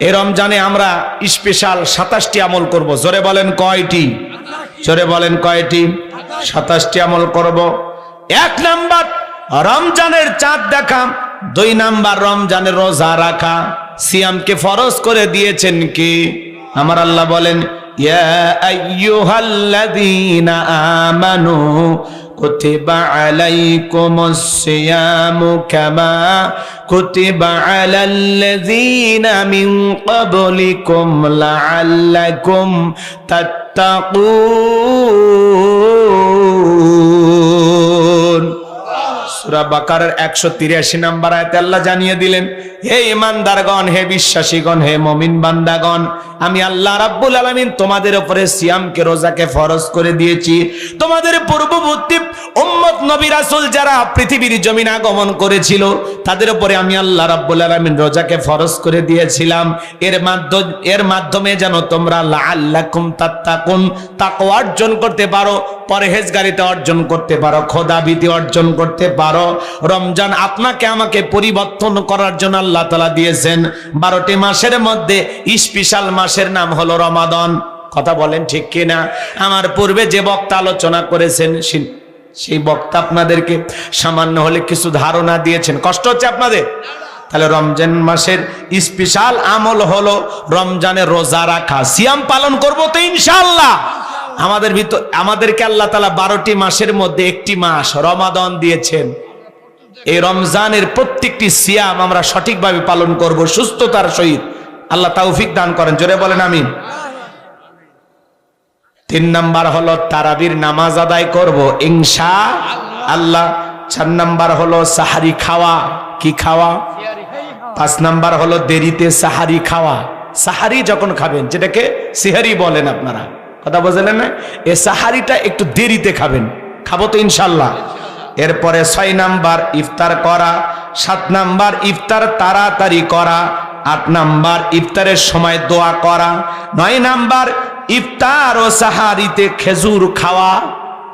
এই রমজানে আমরা স্পেশাল 27টি আমল করব। জোরে বলেন কয়টি? জোরে বলেন কয়টি? 27টি আমল করব। 1 নাম্বার রমজানের চাঁদ দেখা, 2 নাম্বার রমজানের রোজা রাখা। সিয়ামকে ফরজ করে দিয়েছেন কি? আমার আল্লাহ বলেন, ইয়া আইয়ুহাল্লাযীনা আমানু কুতিবা আলাইকুমুস সিয়ামু কামা কুতিবা আলাল্লাযীনা মিন ক্বাবলিকুম লাআল্লাকুম তাত্তাকুন। সূরা বাকারার 183 নম্বর আয়াতে আল্লাহ জানিয়ে দিলেন, হে ঈমানদারগণ, হে বিশ্বাসীগণ, হে মুমিন বান্দাগণ, আমি আল্লাহ রাব্বুল আলামিন তোমাদের উপরে সিয়ামকে, রোজাকে ফরজ করে দিয়েছি। তোমাদের পূর্ববর্তী উম্মত নবী রাসূল যারা পৃথিবীর জমিনে আগমন করেছিল, তাদের উপরে আমি আল্লাহ রাব্বুল আলামিন রোজাকে ফরজ করে দিয়েছিলাম। এর মাধ্যমে যেন তোমরা লাআল্লাকুম তাত্তাকুন, তাকওয়া অর্জন করতে পারো, পরহেজগারিতা অর্জন করতে পারো, খোদাভীতি অর্জন করতে পারো। রমজান আপনাকে আমাকে পরিবর্তন করার জন্য আল্লাহ তাআলা দিয়েছেন। 12টি মাসের মধ্যে স্পেশাল মাসের নাম হলো রমাদান। কথা বলেন ঠিক কিনা? আমার পূর্বে যে বক্তা আলোচনা করেছেন, সেই বক্তা আপনাদেরকে সামান্য হলে কিছু ধারণা দিয়েছেন। কষ্ট হচ্ছে আপনাদের? তাহলে রমজান মাসের স্পেশাল আমল হলো রমজানের রোজা রাখা। সিয়াম পালন করব তো ইনশাআল্লাহ। আমাদেরকে আল্লাহ তাআলা 12টি মাসের মধ্যে একটি মাস রমাদান দিয়েছেন। এই রমজানের প্রত্যেকটি সিয়াম আমরা সঠিকভাবে পালন করব, সুস্থতার সহিত। আল্লাহ তৌফিক দান করেন। জোরে বলেন আমিন। 3 নাম্বার হলো তারাবির নামাজ আদায় করব ইনশাআল্লাহ। 4 নাম্বার হলো সাহারি খাওয়া। কি খাওয়া? 5 নাম্বার হলো দেরিতে সাহারি খাওয়া। সাহারি যখন খাবেন, যেটাকে সিহারি বলেন আপনারা, কথা বুঝলেন না? এই সাহারিটা একটু দেরিতে খাবেন। খাবো তো ইনশাআল্লাহ। এরপরে 6 নাম্বার ইফতার করা। 7 নাম্বার ইফতার তাড়াতাড়ি করা। 8 নাম্বার ইফতারের সময় দোয়া করা। 9 নাম্বার ইফতার ও সাহারিতে খেজুর খাওয়া।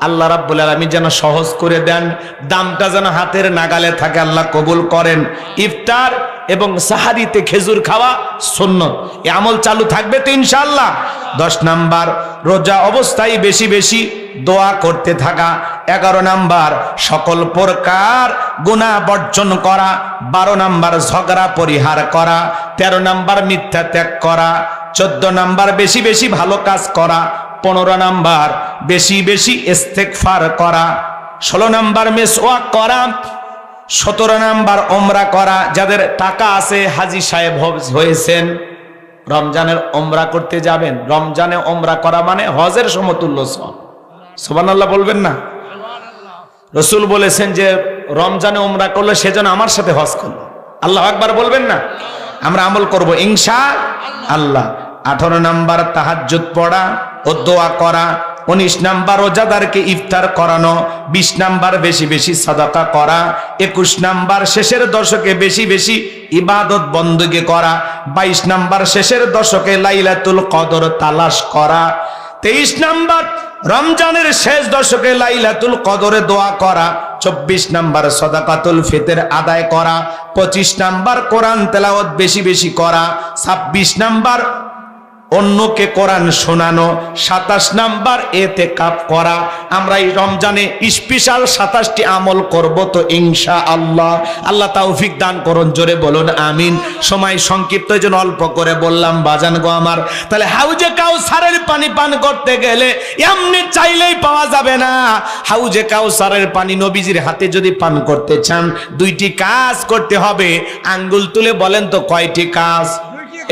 আল্লাহ রাব্বুল আলামিন যেন সহজ করে দেন, দামটা যেন হাতের নাগালে থাকে, আল্লাহ কবুল করেন। ইফতার এবং সাহারিতে খেজুর খাওয়া সুন্নাত। এই আমল চালু থাকবে তো ইনশাআল্লাহ। 10 নাম্বার রোজা অবস্থায় বেশি বেশি দোয়া করতে থাকা। 11 নাম্বার সকল প্রকার গুনাহ বর্জন করা। 12 নাম্বার ঝগড়া পরিহার করা। 13 নাম্বার মিথ্যা ত্যাগ করা। 14 নাম্বার বেশি বেশি ভালো কাজ করা। 15 নাম্বার বেশি বেশি ইস্তেগফার করা। 16 নাম্বার মিসওয়াক করা। 17 নাম্বার ওমরা করা। যাদের টাকা আছে, হাজী সাহেব হয়েছেন, রমজানের ওমরা করতে যাবেন। রমজানে ওমরা করা মানে হজের সমতুল্য সওয়াব। সুবহানাল্লাহ বলবেন না? রাসূল বলেছেন যে রমজানে ওমরা করলে সেজন্য আমার সাথে হজ করলো। আল্লাহু আকবার বলবেন না? আমরা আমল করব ইনশাআল্লাহ। 18 নাম্বার তাহাজ্জুদ পড়া ও দোয়া করা। 19 নাম্বার রোজাদারকে ইফতার করানো। 20 নাম্বার বেশি বেশি সাদাকা করা। 21 নাম্বার শেষের দশকে বেশি বেশি ইবাদত বندگی করা। 22 নাম্বার শেষের দশকে লাইলাতুল কদর তালাশ করা। 23 নাম্বার রমজানের শেষ দশকে লাইলাতুল কদরে দোয়া করা। 24 নাম্বার সাদাকাতুল ফিতর আদায় করা। 25 নাম্বার কোরআন তেলাওয়াত বেশি বেশি করা। 26 নাম্বার অন্যকে কোরআন শোনানো। 27 নাম্বার ইতিকাফ করা। আমরা এই রমজানে স্পেশাল 27টি আমল করব তো ইনশাআল্লাহ। আল্লাহ তৌফিক দান করুন। জোরে বলুন আমিন। সময় সংক্ষিপ্ত, জন্য অল্প করে বললাম বাজান গো আমার। তাহলে হাউজে কাউসারের পানি পান করতে গেলে এমনি চাইলেই পাওয়া যাবে না। হাউজে কাউসারের পানি নবীজির হাতে যদি পান করতে চান, 2টি কাজ করতে হবে। আঙ্গুল তুলে বলেন তো কয়টি কাজ?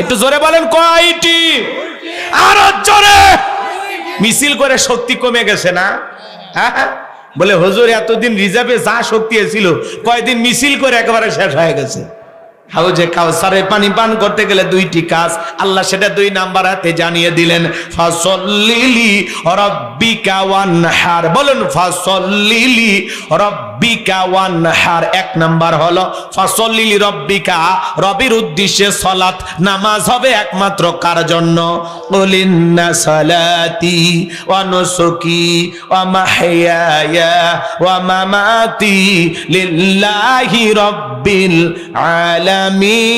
একটু জোরে বলেন কয়টি? আরো জোরে। মিছিল করে শক্তি কমে গেছে না? হ্যাঁ, বলে হুজুর এতদিন রিজার্ভে যা শক্তি ছিল, কয়দিন মিছিল করে একেবারে শেষ হয়ে গেছে। হাউজে কাউসারে পানি পান করতে গেলে 2টি কাজ, আল্লাহ সেটা 2 নাম্বার হাতে জানিয়ে দিলেন। ফাসল্লিলি রাব্বিকা ওয়ানহার। বলুন ফাসল্লিলি রাব্বিকা লিরাব্বিকা ওয়ানহার, এক নাম্বার হলো ফাসল্লি লিরাব্বিকা, রবের উদ্দেশ্যে সালাত নামাজ হবে একমাত্র কার জন্য? কুল ইন্না সালাতি ওয়া নুসুকি ওয়া মাহইয়ায়া ওয়া মামাতি লিল্লাহি রাব্বিল আলামিন।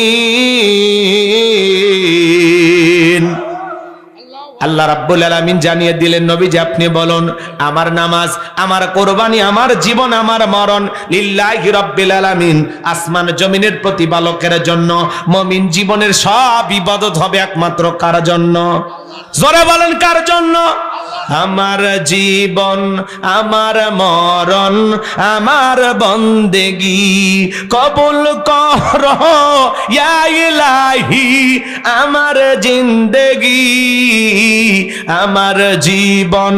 আল্লাহ রাব্বুল আলামিন জানিয়ে দিলেন, নবীজি আপনি বলুন, আমার নামাজ, আমার কোরবানি, আমার জীবন, আমার মরণ লিল্লাহি রাব্বিল আলামিন, আসমান জমিনের প্রতিপালকের জন্য। মুমিন জীবনের সব ইবাদত হবে একমাত্র কার জন্য? জোরে বলেন, কার জন্য? আমার জীবন, আমার মরণ, আমার বন্দেগি কবুল কর ইয়া ইলাহি, আমার জিন্দেগি, আমার জীবন,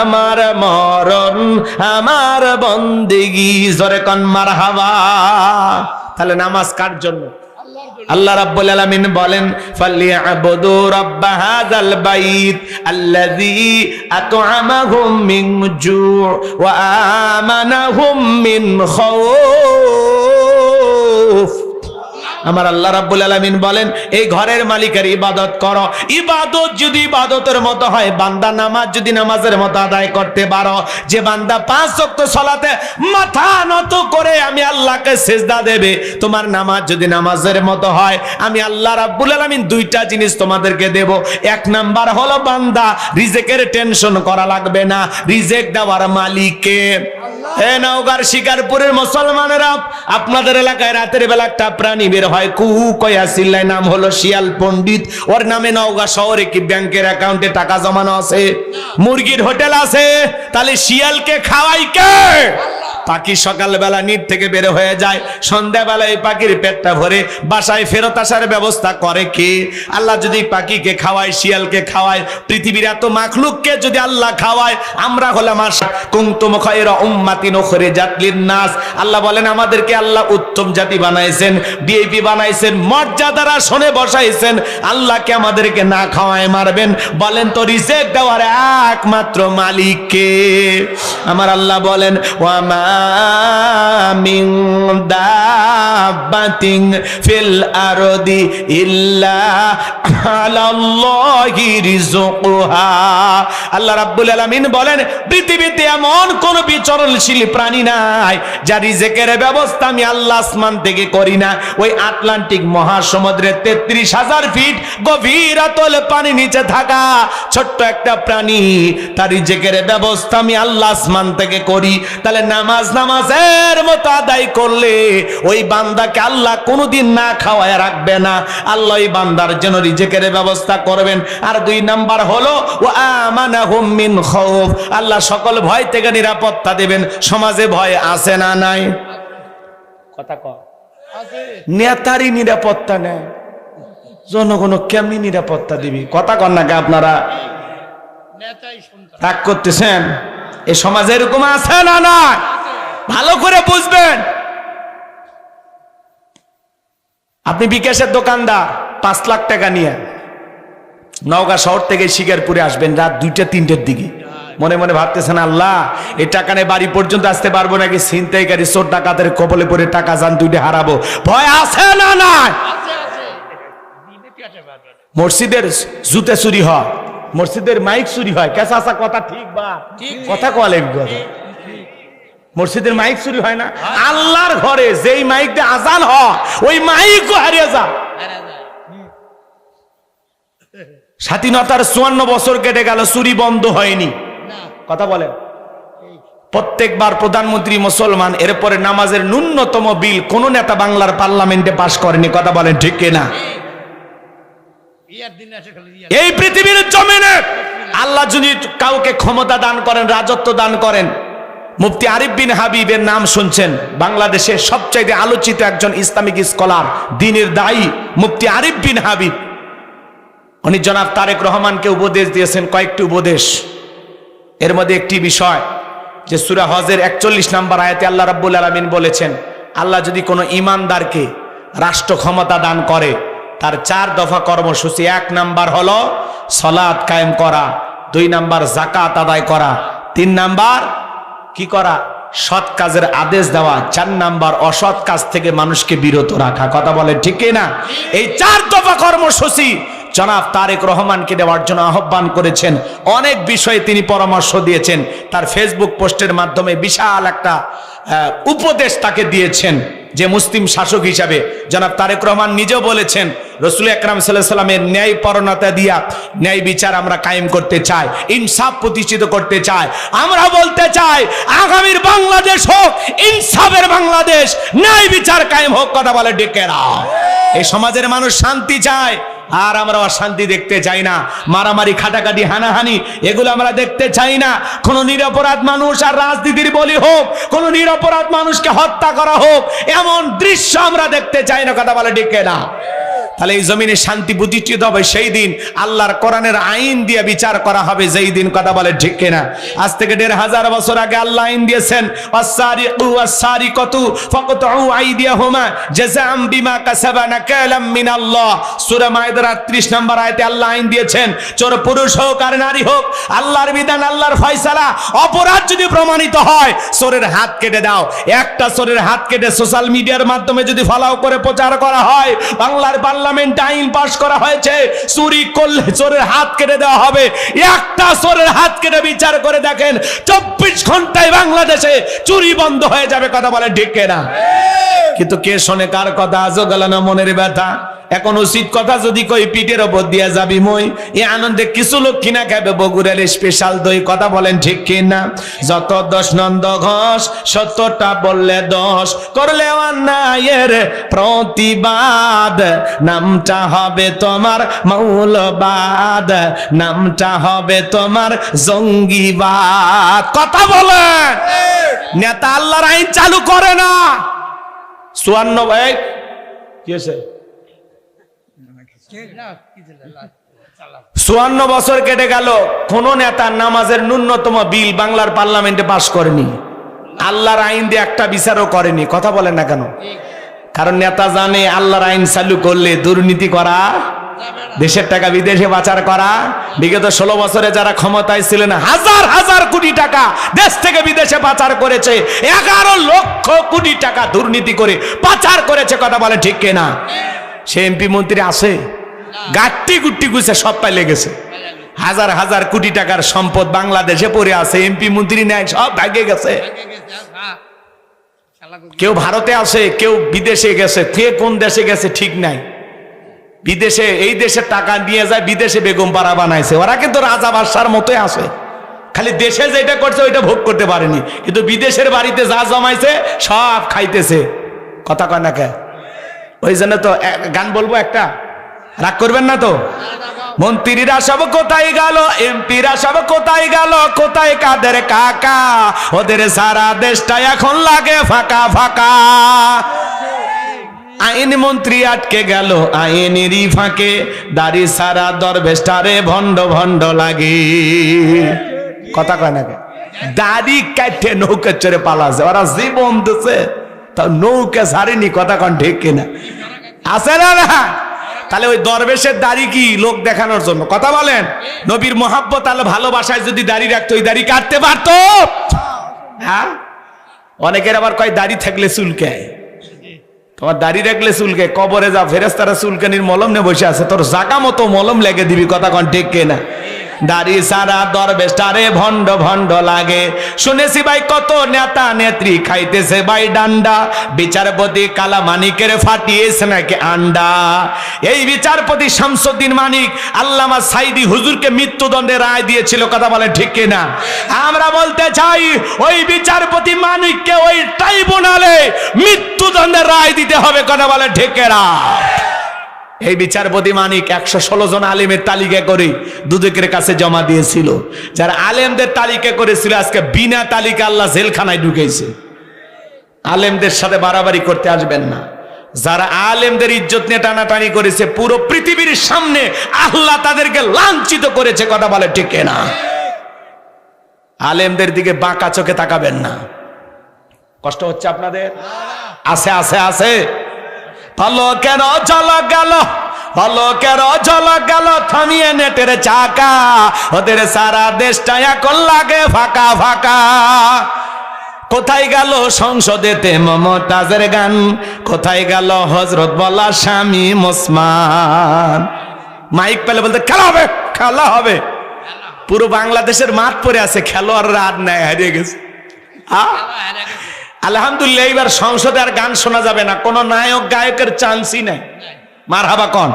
আমার মরণ, আমার বন্দেগি। জোরে কোন মারহাবা। তাহলে নামাজ কার জন্য? আল্লাহ রাব্বুল আলামিন বলেন, ফালিয়াবুদু রাব্ব হাযাল বাইত আল্লাযী আত'আমাহুম মিন জু' ওয়া আমানাহুম মিন খাউফ। আমার আল্লাহ রাব্বুল আলামিন বলেন, এই ঘরের মালিকের ইবাদত করো। ইবাদত যদি ইবাদতের মতো হয়, বান্দা নামাজ যদি নামাজের মতো আদায় করতে পারো, যে বান্দা 5 ওয়াক্ত সালাতে মাথা নত করে আমি আল্লাহকে সিজদা দেবে, তোমার নামাজ যদি নামাজের মতো হয়, আমি আল্লাহ রাব্বুল আলামিন দুইটা জিনিস তোমাদেরকে দেব। এক নাম্বার হলো বান্দা রিজেকের টেনশন করা লাগবে না, রিজেক দেওয়ার মালিক কে? এ নওগাঁর শিকারপুরের মুসলমানেরা, আপনাদের এলাকায় রাতের বেলা একটা প্রাণী বের হয়, কুহু কয়া চিল্লায়, নাম হলো শিয়াল পণ্ডিত। ওর নামে নওগাঁ শহরে কি ব্যাংকের অ্যাকাউন্টে টাকা জমানো আছে? মুরগির হোটেল আছে? তাহলে শিয়ালকে খাওয়াই কে? পাখি সকালবেলা নিট থেকে বের হয়ে যায়, সন্ধ্যাবেলা এই পাখির পেটটা ভরে বাসায় ফেরত আসার ব্যবস্থা করে কে? আল্লাহ যদি পাখিকে খাওয়ায়, শিয়ালকে খাওয়ায়, পৃথিবীর এত মাখলুককে যদি আল্লাহ খাওয়ায়, আমরা হলাম কুনতুম খায়রা উম্মাতিন উখরিজাত লিন-নাস। আল্লাহ বলেন, আমাদেরকে আল্লাহ উত্তম জাতি বানাইছেন, ভিআইপি বানাইছেন, মর্যাদার আসনে বসাইছেন। আল্লাহকে আমাদেরকে না খাওয়ায় মারবেন? বলেন তো, রিজেক দেওয়ার একমাত্র মালিক কে? আমার আল্লাহ বলেন, ওয়া মা মিন দাব্বাতিন ফিল আরদি ইল্লা আলাল্লাহি রিজকুহা। আল্লাহ রাব্বুল আলামিন বলেন, পৃথিবীতে এমন কোন বিচরণশীল প্রাণী নাই যার রিজেকের ব্যবস্থা আমি আল্লাহ আসমান থেকে করি না। ওই আটলান্টিক মহাসমুদ্রের 33,000 ফিট গভীর আতল পানি নিচে থাকা ছোট্ট একটা প্রাণী, তার রিজেকের ব্যবস্থা আমি আল্লাহ আসমান থেকে করি। তাহলে নামাজের মতো আদায় করলে ওই বান্দাকে আল্লাহ কোনোদিন না খাওয়ায় রাখবে না, আল্লাহ ওই বান্দার জন্য রিজেকের ব্যবস্থা করবেন। আর 2 নাম্বার হলো ওয়া আমানাহুম মিন খাউফ, আল্লাহ সকল ভয় থেকে নিরাপত্তা দেবেন। সমাজে ভয় আছে না নাই? কথা কও। নেতারই নিরাপত্তা নেই, জনগণ কেমনি নিরাপত্তা দিবি? কথা কন না কে আপনারা? রাগ করতেছেন? এই সমাজে এরকম আছে না না? ভালো করে বুঝবেন। আপনি বিকাশের দোকানদার, 5 লাখ টাকা নিয়ে নওগাঁ শহর থেকে শিকারপুরে আসবেন রাত 2টা-3টার দিকে। মনে মনে ভাবতেছেন, আল্লাহ এই টাকা নিয়ে বাড়ি পর্যন্ত আসতে পারবো নাকি? ছিনতাইকারী চোর ডাকাতের কবলে পড়ে টাকা যান 2টা হারাবো। ভয় আছে না নাই? মসজিদের জুতে চুরি হয়, মসজিদের মাইক চুরি হয়। কেসা আসা কথা ঠিক বা কথা কলে? মসজিদের মাইক চুরি হয় না? আল্লাহর ঘরে যেই মাইক দিয়ে আজান হয়, ওই মাইকও হারিয়ে যায়। স্বাধীনতার 54 বছর কেটে গেল, চুরি বন্ধ হয়নি। কথা বলেন। প্রত্যেকবার প্রধানমন্ত্রী মুসলমান, এরপরে নামাজের ন্যূনতম বিল কোন নেতা বাংলার পার্লামেন্টে পাশ করেনি। কথা বলেন ঠিক কিনা? এই পৃথিবীর জমিনে আল্লাহ যদি কাউকে ক্ষমতা দান করেন, রাজত্ব দান করেন, মুফতি আরিফ বিন হাবিবের নাম শুনছেন, বাংলাদেশের সবচাইতে আলোচিত একজন ইসলামিক স্কলার, দ্বীনের দায়ী মুফতি আরিফ বিন হাবিব। উনি জনাব তারেক রহমানকে উপদেশ দিয়েছেন, কয়েকটি উপদেশ। এর মধ্যে একটি বিষয় যে সূরা হজের 41 নম্বর আয়াতে আল্লাহ রাব্বুল আলামিন বলেছেন, আল্লাহ যদি কোনো ঈমানদারকে রাষ্ট্র ক্ষমতা দান করে, তার 4 দফা কর্মসূচি। 1 নাম্বার হলো সালাত কায়েম করা, 2 নাম্বার যাকাত আদায় করা, 3 নাম্বার কি করা? সৎ কাজের আদেশ দেওয়া, 4 নাম্বার অসৎ কাজ থেকে মানুষকে বিরত রাখা। কথা বলে ঠিক না? এই 4 দফা কর্মসূচি জনাব তারেক রহমানকে দেওয়ার জন্য আহ্বান করেছেন। অনেক বিষয়ে তিনি পরামর্শ দিয়েছেন, তার ফেসবুক পোস্টের মাধ্যমে বিশাল একটা উপদেশ তাকে দিয়েছেন যে মুসলিম শাসক হিসাবে। জনাব তারেক রহমান নিজেও বলেছেন রাসূল আকরাম সাল্লাল্লাহু আলাইহি ওয়াসাল্লামের ন্যায় পরণতা দিয়া ন্যায় বিচার আমরা কায়েম করতে চাই, ইনসাফ প্রতিষ্ঠিত করতে চাই। আমরা বলতে চাই আগামীর বাংলাদেশ হোক ইনসাফের বাংলাদেশ, ন্যায় বিচার কায়েম হোক। কথা বলে ডেকেরা, এই সমাজের মানুষ শান্তি চায়, আর আমরা অশান্তি দেখতে চাই না। মারামারি, খাটাখাটি, হানাহানি এগুলো আমরা দেখতে চাই না। কোন নিরপরাধ মানুষ আর রাজনীতির বলি হোক, কোন নিরপরাধ মানুষকে হত্যা করা হোক, এমন দৃশ্য আমরা দেখতে চাই না। কথা বলে ডেকে না। তাহলে এই জমিনে শান্তি প্রতিষ্ঠিত হবে সেই দিন আল্লাহর কোরআনের আইন দিয়ে বিচার করা হবে যেই দিন। কথা বলে ঠিক কিনা? আজ থেকে 1500 বছর আগে আল্লাহ আইন দিয়েছেন, ওয়াসসারিকু ওয়াসসারিকাতু ফাকতাউ আইদিয়াহুমা জাযাআম বিমা কাসাবা নাকালাম মিনাল্লাহ। সূরা মায়েদার 38 নম্বর আয়াতে আল্লাহ আইন দিয়েছেন, চোর পুরুষ হোক আর নারী হোক, আল্লাহর বিধান, আল্লাহর ফয়সালা। অপরাধ যদি প্রমাণিত হয় চোরের হাত কেটে দাও। একটা চোরের হাত কেটে সোশ্যাল মিডিয়ার মাধ্যমে যদি ফলাও করে প্রচার করা হয়, বাংলার পার্লামেন্টে আইন পাস করা হয়েছে চুরি করলে চোরের হাত কেটে দেওয়া হবে। একটা চোরের হাত কেটে বিচার করে দেখেন 24 ঘন্টায় বাংলাদেশে চুরি বন্ধ হয়ে যাবে। কথা বলে ঠিক না? কিন্তু কে শোনে কার কথা? আজও গেল না মনের ব্যথা। এখন উচিত কথা যদি কই পিঠের ওপর দিয়া যাবি মই, এই আনন্দে কিছু লোক কিনা খাবে বগুড়ার স্পেশাল দই। কথা বলেন ঠিক কিনা? যত দোষ নন্দ ঘোষ, 70টা বললে দোষ, করলে অন্যায়ের প্রতিবাদ, নামটা হবে তোমার মৌলবাদ, নামটা হবে তোমার জঙ্গিবাদ। কথা বলেন। নেতা আল্লাহর আইন চালু করে না। 54 ভাই কি হয়েছে? 54 বছর কেটে গেল, কোন নেতা নামাজের ন্যূনতম বিল বাংলার পার্লামেন্টে পাস করেনি, আল্লাহর আইন দিয়ে একটা বিচারও করেনি। কথা বলেন না কেন? কারণ নেতা জানে আল্লাহর আইন চালু করলে দুর্নীতি করা, দেশের টাকা বিদেশে পাচার করা। বিগত 16 বছরে যারা ক্ষমতায় ছিলেন হাজার হাজার কোটি টাকা দেশ থেকে বিদেশে পাচার করেছে, 11 লক্ষ কোটি টাকা দুর্নীতি করে পাচার করেছে। কথা বলে ঠিক কিনা? সে এমপি মন্ত্রী আছে, গাট্টি গুট্টি গুছে সব পাইলে গেছে। হাজার হাজার কোটি টাকার সম্পদ বাংলাদেশে পড়ে আছে, এমপি মন্ত্রী নেয় সব ভাগে গেছে। কেউ ভারতে আছে, কেউ বিদেশে গেছে, কে কোন দেশে গেছে ঠিক নাই। বিদেশে এই দেশের টাকা নিয়ে যায়, বিদেশে বেগম পাড়া বানাইছে। ওরা কিন্তু রাজা বাদশার মতোই আছে, খালি দেশে যেটা করছে ওইটা ভোগ করতে পারেনি, কিন্তু বিদেশের বাড়িতে যা জমাইছে সব খাইতেছে। কথা কয় না কে? ওই জন্য তো গান বলবো একটা, রাগ করবেন না তো? মন্ত্রীরা সব কোথায় গেল, এমপিরা সব কোথায় গেল, কোথায় কাদের কাকা, ওদের সারা দেশটা এখন লাগে ফাঁকা ফাঁকা। আইন মন্ত্রী আটকে গেল আইনেরই ফাঁকে, দাড়ি সারা দরবেশটারে ভণ্ড ভণ্ড লাগে। কথা কয় না কে? দাড়ি কাটে নৌকা চড়ে পালাছে, ওরা জীবন দিছে তা নৌকা ছাড়েনি। কথা কন ঠিক কিনা? আছে না? তাহলে ওই দরবেশের দাড়ি কি লোক দেখানোর জন্য? কথা বলেন। নবীর মোহাব্বত আল্লাহ ভালোবাসায় যদি দাড়ি রাখতো, ওই দাড়ি কাটতে পারতো? হ্যাঁ। অনেকের আবার কয় দাড়ি থাকলে চুলকায়। তোমার দাড়ি রাখলে চুলকে, কবরে যা ফেরেশতারা চুলকানির মলম নিয়ে বসে আছে, তোর জাগা মতো মলম লেগে দিবি। কথা কন ঠিক কিনা? দাড়ি সারা দরবেশটারে ভণ্ড ভণ্ড লাগে। শুনেছি ভাই কত নেতা নেত্রী খাইতেছে ভাই ডান্ডা, বিচারপতি কালা মানিকের ফাটিয়েছে নাকি আন্ডা। এই বিচারপতি শামসুদ্দিন মানিক আল্লামা সাইদি হুজুরকে মৃত্যুদণ্ডের রায় দিয়েছিল। কথা বলে ঠিক কিনা? আমরা বলতে চাই ওই বিচারপতি মানিককে ওই ট্রাইব্যুনালে মৃত্যুদণ্ডের রায় দিতে হবে। কথা বলে ঠিক কিনা? এই বিচারপতি মানিক 116 জন আলেমের তালিকা করে দুদকের কাছে জমা দিয়েছিল। যারা আলেমদের তালিকা করেছিল আজকে বিনা তালিকা আল্লাহ জেলখানায় ঢুকেছে। আলেমদের সাথে বাড়াবাড়ি করতে আসবেন না। যারা আলেমদের ইজ্জত নিয়ে টানাটানি করেছে, পুরো পৃথিবীর সামনে আল্লাহ তাদেরকে লাঞ্ছিত করেছে। কথা বলে ঠিক না? আলেমদের দিকে বাঁকা চোখে তাকাবেন না। কষ্ট হচ্ছে আপনাদের? আছে আছে আছে। পলকের জল গেল, পলকের জল গেল থামিয়ে নেটের চাকা, ওদের সারা দেশটা এখন লাগে ফাঁকা ফাঁকা। কোথায় গেল সংসদেতে মমতাজের গান, কোথায় গেল হযরত বলা স্বামী ওসমান। মাইক পেলে বলতে খেলা হবে, খেলা হবে। পুরো বাংলাদেশের মাঠ পড়ে আছে, খেলোয়াড়রা আর নাই, হারিয়ে গেছে। আলহামদুলিল্লাহ, এইবার সংসদে আর গান শোনা যাবে না, কোন নায়ক গায়কের চান্সই নাই। মারহাবা কোন,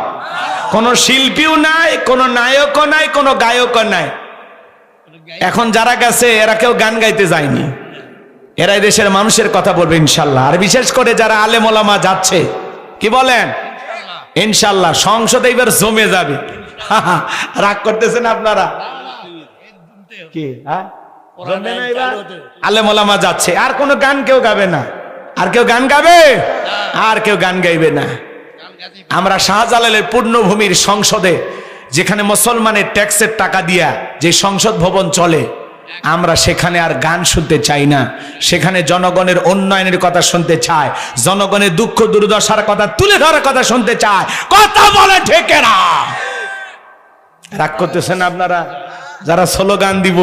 কোন শিল্পীও নাই, কোন নায়কও নাই, কোন গায়কও নাই। এখন যারা গেছে এরা কেউ গান গাইতে যায়নি, এরাই দেশের মানুষের কথা বলবে ইনশাল্লাহ। আর বিশেষ করে যারা আলেম ওলামা যাচ্ছে, কি বলেন ইনশাল্লাহ সংসদে এবার জমে যাবে। রাগ করতেছেন আপনারা কি? আলেম ওলামা যাচ্ছে, আর কোন গান কেউ গাবে না। আর কেউ গান গাবে? আর কেউ গান গাইবে না। আমরা শাহজালালের পূর্ণভূমির সংসদে, যেখানে মুসলমানের ট্যাক্সের টাকা দিয়া যে সংসদ ভবন চলে, আমরা সেখানে আর গান শুনতে চাই না। সেখানে জনগণের উন্নয়নের কথা শুনতে চাই, জনগণের দুঃখ দুর্দশার কথা তুলে ধরার কথা শুনতে চাই। কথা বলে ঠিকেরা। রাগ করতেছেন আপনারা? যারা স্লোগান দিব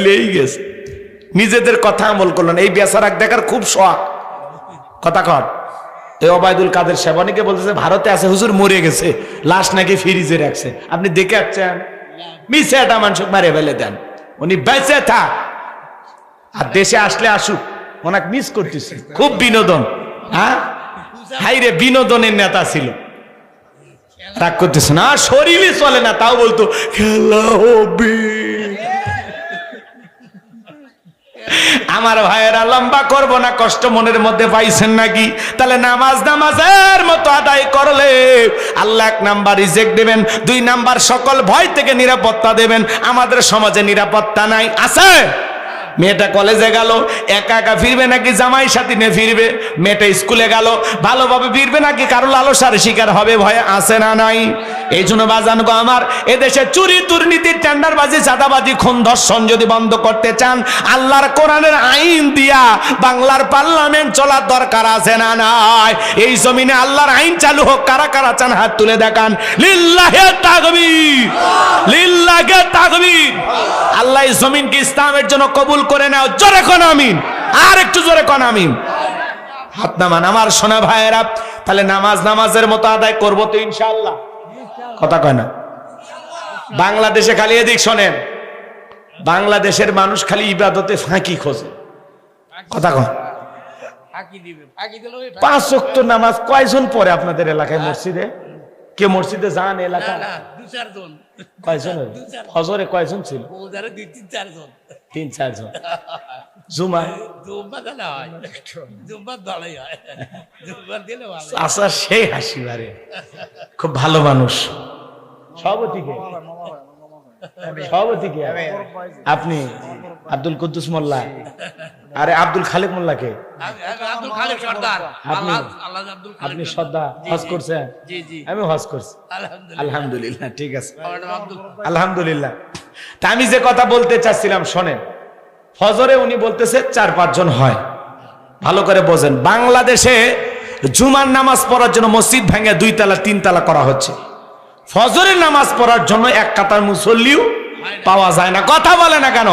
লেই গেছে, নিজেদের কথা আমল করলেন। এই বেচারাক দেখার খুব শখ। কথা কর। এই ওবায়দুল কাদের সাহেব অনেকে বলতেছে ভারতে আছে, হুজুর মরে গেছে, লাশ নাকি ফ্রিজে রাখছে। আপনি দেখে আসছেন? মিছে একটা মানুষ মারে ফেলে দেন, উনি বেঁচে থাক, আর দেশে আসলে আসুক, ওনাকে মিস করতেছে। খুব বিনোদন, হ্যাঁ হাই রে, বিনোদনের নেতা ছিল। রাগ করতেছে না, শরীরই চলে না, তাও বলতো খেলা হবে। আমার ভাইয়েরা, লম্বা করবো না, কষ্ট মনের মধ্যে পাইছেন নাকি? তাহলে নামাজের মতো আদায় করলে আল্লাহ 1 নাম্বার রিজেক্ট দেবেন, 2 নাম্বার সকল ভয় থেকে নিরাপত্তা দেবেন। আমাদের সমাজে নিরাপত্তা নাই, আছে? মেয়েটা কলেজে গেল, একা একা ফিরবে নাকি জামাই সাথী নিয়ে ফিরবে? মেয়েটা স্কুলে গেল, ভালোভাবে ফিরবে নাকি কারো লালসার শিকার হবে? ভয়ে আছে না নাই? এই জন্য বাজান গো আমার, এদেশে চুরি দুর্নীতি টেন্ডারবাজি চাঁদাবাজি খুন ধর্ষণ যদি বন্ধ করতে চান, আল্লাহর কোরআনের আইন দিয়া বাংলার পার্লামেন্ট চলার দরকার আছে না নাই? এই জমিনে আল্লাহর আইন চালু হোক। কারা কারা চান হাত তুলে দেখান। লিল্লাহে তাকবীর, লিল্লাহে তাকবীর। আল্লাহ এই জমিনকে ইসলামের জন্য কবুল করে নাও। জোরে কোন আমিন, আর একটু জোরে কোন আমিন। হাত নামান আমার সোনা ভাইয়েরা। তাহলে নামাজের মতো আদায় করবো তো ইনশাআল্লাহ। কথা কয় না? বাংলাদেশে খালি এদিক শোনেন, বাংলাদেশের মানুষ খালি ইবাদতে ফাঁকি খোঁজে। কথা কয়, 5 ওয়াক্ত নামাজ কয়জন পড়ে আপনাদের এলাকায় মসজিদে? কে মসজিদে যান এলাকা? 2-4 জন। কয়জন? ফজরে কয়জন ছিল? 2-3-4 জন। 3-4 জন। জুমা জানা হয়, জুম্মা দলাই হয়, জুম্মা দিলে ভালো। আচ্ছা, সেই হাসি বারে, খুব ভালো মানুষ। সভাপতিকে আপনি আব্দুল কুদ্দুস মোল্লা, আরে আব্দুল খালেক মোল্লাকে আব্দুল খালেক সর্দার। আপনি সর্দার হজ করছেন? জি জি, আমি হজ করছি আলহামদুলিল্লাহ। ঠিক আছে, আলহামদুলিল্লাহ। তা আমি যে কথা বলতে চাচ্ছিলাম শোনেন, ফজরে উনি বলতেছে 4-5 জন হয়। ভালো করে বোঝেন, বাংলাদেশে জুমার নামাজ পড়ার জন্য মসজিদ ভেঙে 2 তলা 3 তলা করা হচ্ছে। ফজরের নামাজ পড়ার জন্য 1 কাতার মুসল্লিও পাওয়া যায় না। কথা বলে না কেন?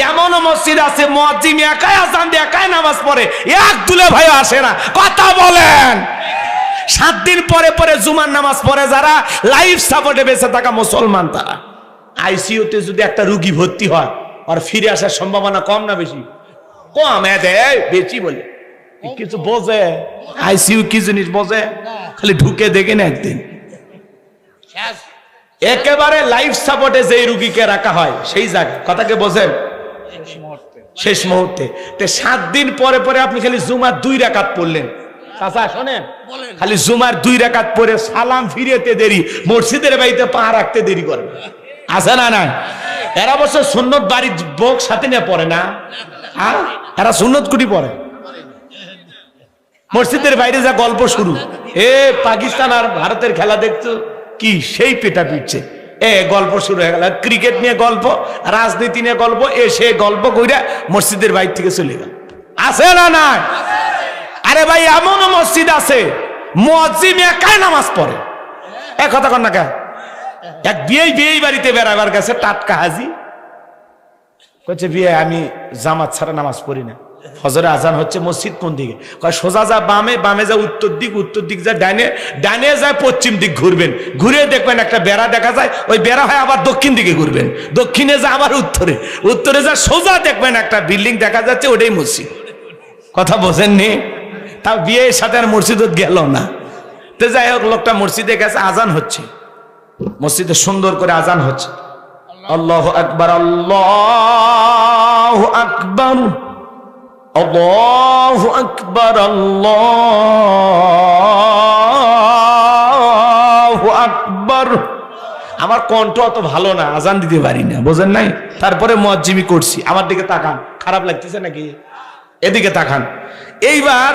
এমন মসজিদ আছে মুয়াজ্জিন একাই আযান দিয়ে একাই নামাজ পড়ে, এক দুলে ভাই আসে না। কথা বলেন। 7 দিন পরে পরে জুমার নামাজ পড়ে যারা, লাইফ সাপোর্টে বেঁচে থাকা মুসলমান, তারা আইসিইউতে যদি একটা রোগী ভর্তি হয়, আর ফিরে আসার সম্ভাবনা কম না বেশি? কম। বেশি বলে কিছু বোঝে? আইসিইউ কি জিনিস বোঝে? খালি ঢুকে দেখে না একদিন। একেবারে লাইফ সাপোর্টে যে রোগীকে রাখা হয় সেই জায়গায়, কথাকে বোঝেন? শেষ মুহূর্তে। 7 দিন পরে পরে আপনি খালি জুমার 2 রাকাত পড়লেন। চাচা শোনেন, খালি জুমার 2 রাকাত পরে সালাম ফিরেতে দেরি, মসজিদের বাড়িতে পা রাখতে দেরি করে, আছে না? না, এরা অবশ্য সুন্নত বাড়ির বোক সাথে নিয়ে পড়ে না, এরা সুন্নত কুটি পড়ে। মসজিদের বাইরে যা গল্প শুরু, পাকিস্তান আর ভারতের খেলা দেখছো কি, সেই পেটা পিটছে, গল্প শুরু হয়ে গেল। ক্রিকেট নিয়ে গল্প, রাজনীতি নিয়ে গল্প, সে গল্প কইরা মসজিদের বাইরে থেকে চলে গেল, আছে না? না, আরে ভাই, এমন মসজিদ আছে মুয়াজ্জিন একাই নামাজ পড়ে। কথা কন না কে? এক বিয়ে বাড়িতে বেড়াবার গেছে টাটকা হাজি, কইছে বিয়ে আমি জামাত ছাড়া নামাজ পড়ি না। ফজরে আজান হচ্ছে, মসজিদ কোন দিকে? কয় সোজা যা বামে, বামে যা উত্তর দিক, উত্তর দিক যা ডাইনে, ডাইনে যায় পশ্চিম দিক ঘুরবেন, ঘুরে দেখবেন একটা বেড়া দেখা যায়, ওই বেড়া হয় আবার দক্ষিণ দিকে ঘুরবেন, দক্ষিণে যা আবার উত্তরে, উত্তরে যা সোজা দেখবেন একটা বিল্ডিং দেখা যাচ্ছে, ওটাই মসজিদ। কথা বোঝেননি? তাও বিয়ের সাথে আর মসজিদে গেল না। তো যাই হোক, লোকটা মসজিদে গেছে, আজান হচ্ছে, মসজিদে সুন্দর করে আজান হচ্ছে, আল্লাহু আকবার, আল্লাহু আকবার, আল্লাহু আকবার, আল্লাহু আকবার। আমার কণ্ঠ অত ভালো না, আজান দিতে পারি না, বোঝেন নাই? তারপরে মুয়াজ্জিমি করছি। আমার দিকে তাকান, খারাপ লাগতেছে নাকি? এদিকে তাকান। এইবার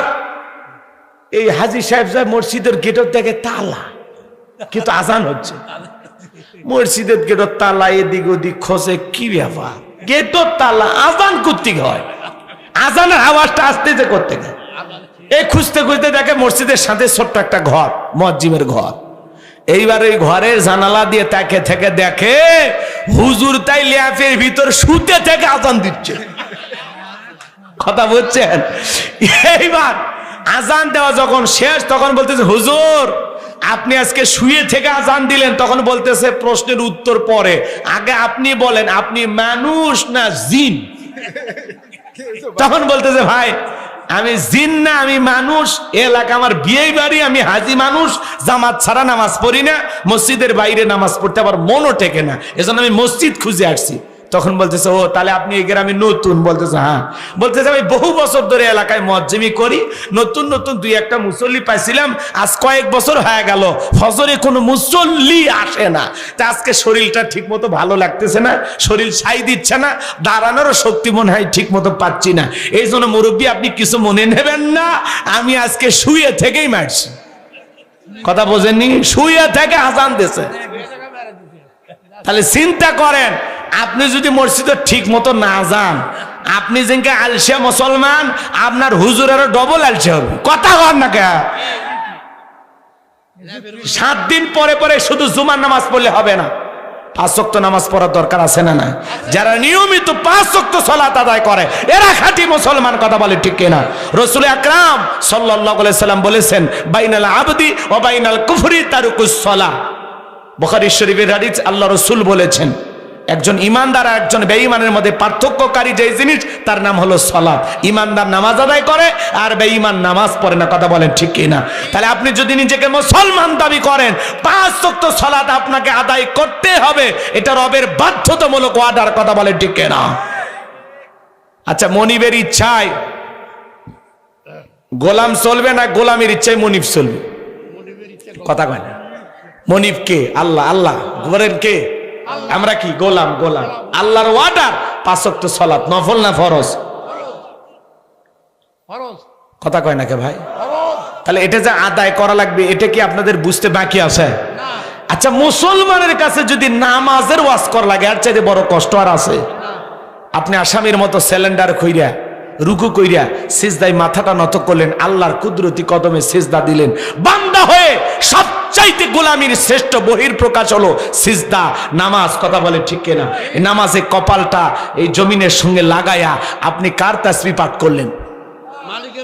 এই হাজী সাহেব সাহেব মসজিদের গেটের দেখে তালা, কিন্তু আজান হচ্ছে। মসজিদের গেটের তালা, এদিক ওদিক খোঁজে, কি ব্যাপার, গেটের তালা, আজান করতে হয়, আজানের আওয়াজটা আসতেছে করতে গেছে। এই খুঁজতে খুঁজতে দেখে মসজিদের সাথে ছোট্ট একটা ঘর, মুয়াজ্জিমের ঘর। এইবার এই ঘরের জানালা দিয়ে তাকে থেকে দেখে হুজুর তাই ল্যাপের ভিতর শুতে থেকে আজান দিচ্ছে। কথা বলছেন? এইবার আজান দেওয়া যখন শেষ, তখন বলতেছে হুজুর আপনি আজকে শুয়ে থেকে আজান দিলেন। তখন বলতেছে প্রশ্নের উত্তর পরে, আগে আপনি বলেন আপনি মানুষ না জিন? তখন বলতেছে ভাই আমি জিন না, আমি মানুষ। এলাকা আমার বিয়ে বাড়ি, আমি হাজি মানুষ, জামাত ছাড়া নামাজ পড়ি না, মসজিদের বাইরে নামাজ পড়তে আবার মনও টেকে না, এজন্য আমি মসজিদ খুঁজে আসছি। তখন বলতেছে ও তাহলে আপনি এই গ্রামে নতুন? বলতেছে হ্যাঁ। বলতেছে আমি বহু বছর ধরে এলাকায় মুয়াজ্জিমি করি, নতুন নতুন দুই একটা মুসল্লি পাইছিলাম, আজ কয়েক বছর হয়ে গেল ফজরে কোনো মুসল্লি আসে না। তা আজকে শরীরটা ঠিক মতো ভালো লাগতেছে না, শরীর ছাই দিচ্ছে না, দাঁড়ানোরও শক্তি মনে হয় ঠিক মতো পাচ্ছি না, এই জন্য মুরব্বী আপনি কিছু মনে নেবেন না, আমি আজকে শুয়ে থেকেই মারছি। কথা বোঝেননি? শুয়ে থেকে আজান দিয়েছে। তাহলে চিন্তা করেন, আপনি যদি মসজিদে ঠিক মতো না যান, আপনি যেনকে আলসে মুসলমান, আপনার হুজুরেরও ডবল আলসে হবে। কথা কর না কে? 7 দিন পরে পরে শুধু জুমার নামাজ পড়লে হবে না, 5 ওয়াক্ত নামাজ পড়ার দরকার আছে না? না, যারা নিয়মিত 5 ওয়াক্ত সালাত আদায় করে এরা খাঁটি মুসলমান। কথা বলে ঠিক কিনা? রাসূল আকরাম সাল্লাল্লাহু আলাইহি সাল্লাম বলেছেন বাইনাল আবদি ওয়া বাইনাল কুফরি তারকুস সালাহ। বুখারী শরীফের হাদিস, আল্লাহ রাসূল বলেছেন একজন ইমানদার আর একজন বেঈমানের মধ্যে পার্থক্যকারী যে জিনিস তার নাম হলো সালাত। ইমানদার নামাজ আদায় করে আর বেঈমান নামাজ পড়ে না। কথা বলেন ঠিক কিনা? তাহলে আপনি যদি নিজেকে মুসলমান দাবি করেন, 5 ওয়াক্ত সালাত আপনাকে আদায় করতে হবে, এটা রবের বাধ্যতামূলক অর্ডার। কথা বলেন ঠিক কিনা? আচ্ছা, মনিবের ইচ্ছায় গোলাম চলবে না গোলামের ইচ্ছায় মনিব চলবে? কথা কয় না। মনিব কে? আল্লাহ। আল্লাহ বলেন কে? আমরা কি? গোলাম। গোলাম। আল্লাহর অর্ডার 5 ওয়াক্ত সালাত, নফল না ফরজ? কথা কয় না কে ভাই? তাহলে এটা যে আদায় করা লাগবে, এটা কি আপনাদের বুঝতে বাকি আছে? আচ্ছা, মুসলমানের কাছে যদি নামাজের ওয়াজ করা লাগে, আর চাইতে বড় কষ্ট আর আছে? আপনি আসামির মতো সিলিন্ডার কইরা রুকু কইরা সিজদায় মাথাটা নত করলেন, আল্লাহর কুদরতি কদমে সিজদা দিলেন, বান্দা হয়ে সবচাইতে গোলামির শ্রেষ্ঠ বহির প্রকাশ হলো সিজদা, নামাজ। কথা বলে ঠিক কিনা? এই নামাজে কপালটা এই জমিনের সঙ্গে লাগায়া আপনি কার তাসবিহ পাঠ করলেন?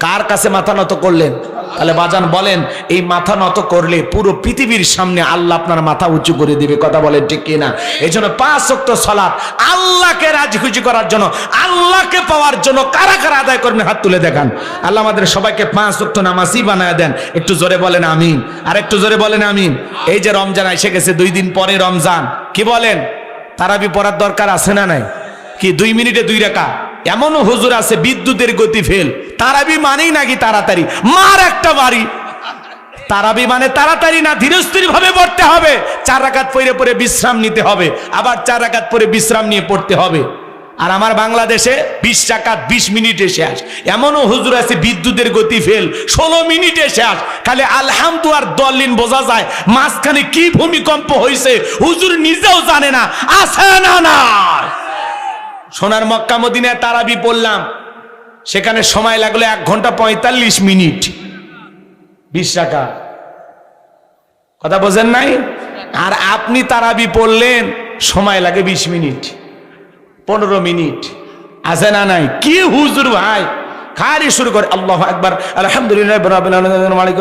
কার কাছে মাথা নত করলেন? তাহলে বাজান বলেন, এই মাথা নত করলে পুরো পৃথিবীর সামনে আল্লাহ আপনার মাথা উঁচু করে দিবে। কথা বলেন ঠিক কিনা? এই জন্য 5 ওয়াক্ত সালাত আল্লাহকে রাজি খুশি করার জন্য, আল্লাহকে পাওয়ার জন্য কারা কারা আদায় করবেন হাত তুলে দেখান। আল্লাহ আমাদের সবাইকে 5 ওয়াক্ত নামাজি বানায় দেন। একটু জোরে বলেন আমিন। আর একটু জোরে বলেন আমিন। এই যে রমজান এসে গেছে, 2 দিন পরে রমজান, কি বলেন? তারাবি পড়ার দরকার আছে না নাই? কি 2 মিনিটে 2 রাকাত? এমনও হুজুর আছে বিদ্যুতের গতি ফেল, তারাবি মানেই নাকি তাড়াতাড়ি। মার একটা বাড়ি, তারাবি মানে তাড়াতাড়ি না, ধীরস্থির ভাবে পড়তে হবে। 4 রাকাত পড়ে পড়ে বিশ্রাম নিতে হবে, আবার 4 রাকাত পড়ে বিশ্রাম নিয়ে পড়তে হবে। আর আমার বাংলাদেশে 20 রাকাত 20 মিনিটে শেষ। এমনও হুজুর আছে বিদ্যুতের গতি ফেল, 16 মিনিটে শেষ। খালি আলহামদু আর দলিন বোঝা যায়, মাঝখানে কি ভূমিকম্প হয়েছে হুজুর নিজেও জানে না। আছে না? না। সোনার মক্কা মদিনায় তারাবি পড়লাম, সেখানে সময় লাগলো 1 ঘন্টা 45 মিনিট, 20 রাকাত। কথা বোঝেন নাই? আর আপনি তারাবি পড়লেন, সময় লাগে 20 মিনিট, 15 মিনিট। আছে না নাই? কি হুজুর ভাই, খালি শুরু করে আল্লাহু আকবার, আলহামদুলিল্লাহ রাব্বিল আলামিন, মালিক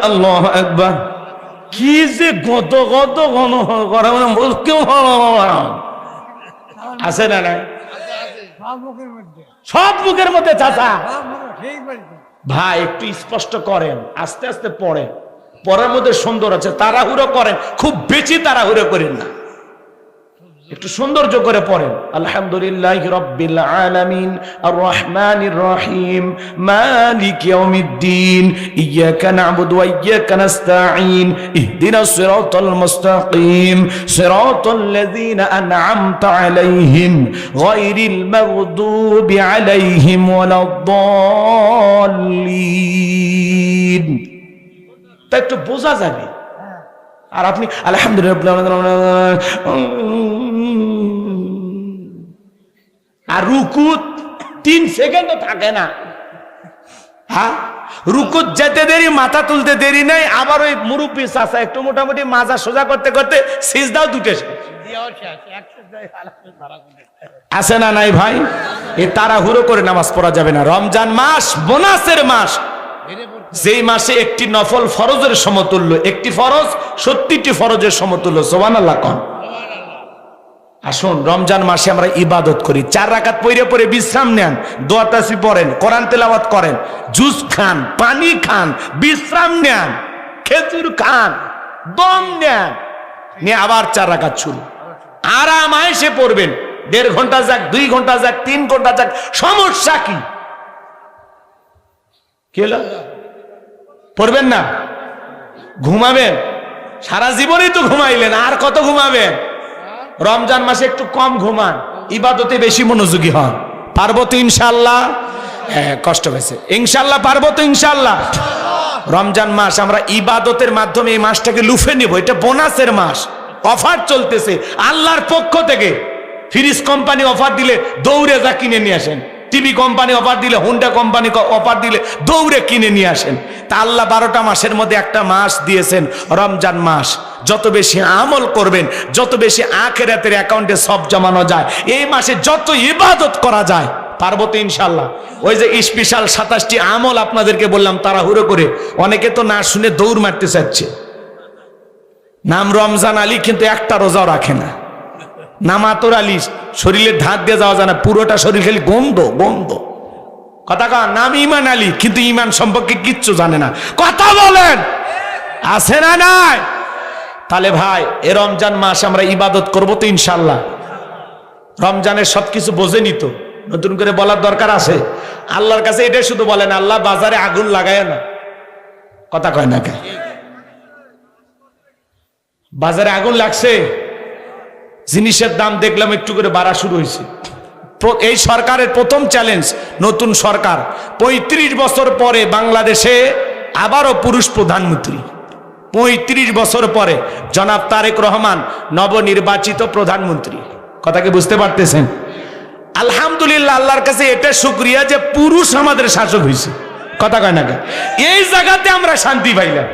আল্লাহু আকবার। কি যে কত কত ঘন করা মানে কেউ আছে না নাই? সব মুখের মধ্যে চাচা ভাই একটু স্পষ্ট করেন, আস্তে আস্তে পড়েন, পড়ার মধ্যে সুন্দর আছে। তাড়াহুড়ো করেন, খুব বেশি তাড়াহুড়ো করেন না, একটু সৌন্দর্য করে পড়েন। আলহামদুলিল্লাহি রাব্বিল আলামিন আর রহমানির রহিম মালিক ইয়াউমিদ্দিন ইয়্যাকা না'বুদু ওয়া ইয়্যাকা নাস্তাঈন ইহদিনাস সিরাতাল মুস্তাকিম সিরাতাল লাযীনা আন'আমতা আলাইহিম গায়রিল মাগদুবি আলাইহিম ওয়ালাদ-দাল্লিন। তা একটু বোঝা যাবে। আর আপনি আলহামদুলিল্লাহ, আর রুকুত 3 সেকেন্ডও থাকে না। হ্যাঁ, রুকুত যেতে দেরি, মাথা তুলতে দেরি নাই, আবার ওই মুরব্বী চাচা একটু মোটামুটি মাজা সোজা করতে করতে সিজদাও দুটে আছে না নাই ভাই? এই তাড়াহুড়ো করে নামাজ পড়া যাবে না। রমজান মাস বোনাসের মাস, যেই মাসে একটি নফল ফরজের সমতুল্য, একটি ফরজ 70টি ফরজের সমতুল্য। সুবহানাল্লাহ কোন। আসুন রমজান মাসে আমরা ইবাদত করি, 4 রাকাত পড়ে পড়ে বিশ্রাম নেন, দোয়া তাসবিহ পড়েন, কোরআন তেলাওয়াত করেন, জুস খান, পানি খান, বিশ্রাম নেন, খেজুর খান, দম নেন, নিয়ে আবার 4 রাকাত শুরু। আরাম আয়েশে পড়বেন, 1.5 ঘন্টা যাক, 2 ঘন্টা যাক, 3 ঘন্টা যাক, সমস্যা কি? কি হলো? পড়বেন না? ঘুমাবেন? সারা জীবনই তো ঘুমাইলেন, আর কত ঘুমাবেন? রমজান মাসে একটু কম ঘুমান, ইবাদতে বেশি মনোযোগী হন। পারবো তো ইনশাআল্লাহ? হ্যাঁ, কষ্ট হয়েছে, ইনশাআল্লাহ পারবো তো ইনশাআল্লাহ। রমজান মাস আমরা ইবাদতের মাধ্যমে এই মাসটাকে লুফে নিব। এটা বোনাসের মাস, অফার চলতেছে আল্লাহর পক্ষ থেকে। ফ্রিজ কোম্পানি অফার দিলে দৌড়ে যা কিনে নিয়ে আসেন, টিভি কোম্পানি অফার দিলে, হুন্ডা কোম্পানি অফার দিলে দৌড়ে কিনে নিয়ে আসেন। তা আল্লাহ 12টা মাসের মধ্যে একটা মাস দিয়েছেন রমজান মাস। যত বেশি আমল করবেন, যত বেশি আখিরাতের অ্যাকাউন্টে সব জমানো যায়, এই মাসে যত ইবাদত করা যায়, পারবো তো ইনশাআল্লাহ। ওই যে স্পেশাল 27টি আমল আপনাদেরকে বললাম তাড়াহুড়ো করে, অনেকে তো না শুনে দৌড় মারতে চাচ্ছে। নাম রমজান আলী, কিন্তু একটা রোজাও রাখে না। নামাতর আলী, শরীরে ধাত দিয়ে যাওয়া যায় না, পুরোটা শরীর খালি গন্ধ গন্ধ। কথা কন। নাম ইমান আলী, কিন্তু ইমান সম্পর্কে কিচ্ছু জানে না। কথা বলেন, আছে না নাই? তাহলে ভাই এ রমজান মাস আমরা ইবাদত করবো তো ইনশাল্লাহ। রমজানের সবকিছু বোঝেনি তো, নতুন করে বলার দরকার আছে? আল্লাহর কাছে এটাই শুধু বলেন, আল্লাহ বাজারে আগুন লাগায় না। কথা কয় না কে? বাজারে আগুন লাগছে, জিনিসের দাম দেখলাম একটু করে বাড়া শুরু হয়েছে। এই সরকারের প্রথম চ্যালেঞ্জ, নতুন সরকার, 35 বছর পরে বাংলাদেশে আবারও পুরুষ প্রধানমন্ত্রী। 35 বছর পরে জনাব তারেক রহমান নবনির্বাচিত প্রধানমন্ত্রী। কথা কি বুঝতে পারতেছেন? আলহামদুলিল্লাহ, আল্লাহর কাছে এটা শুকরিয়া যে পুরুষ আমাদের শাসক হয়েছে। কথা কয় না? এই জায়গাতে আমরা শান্তি পাইলাম।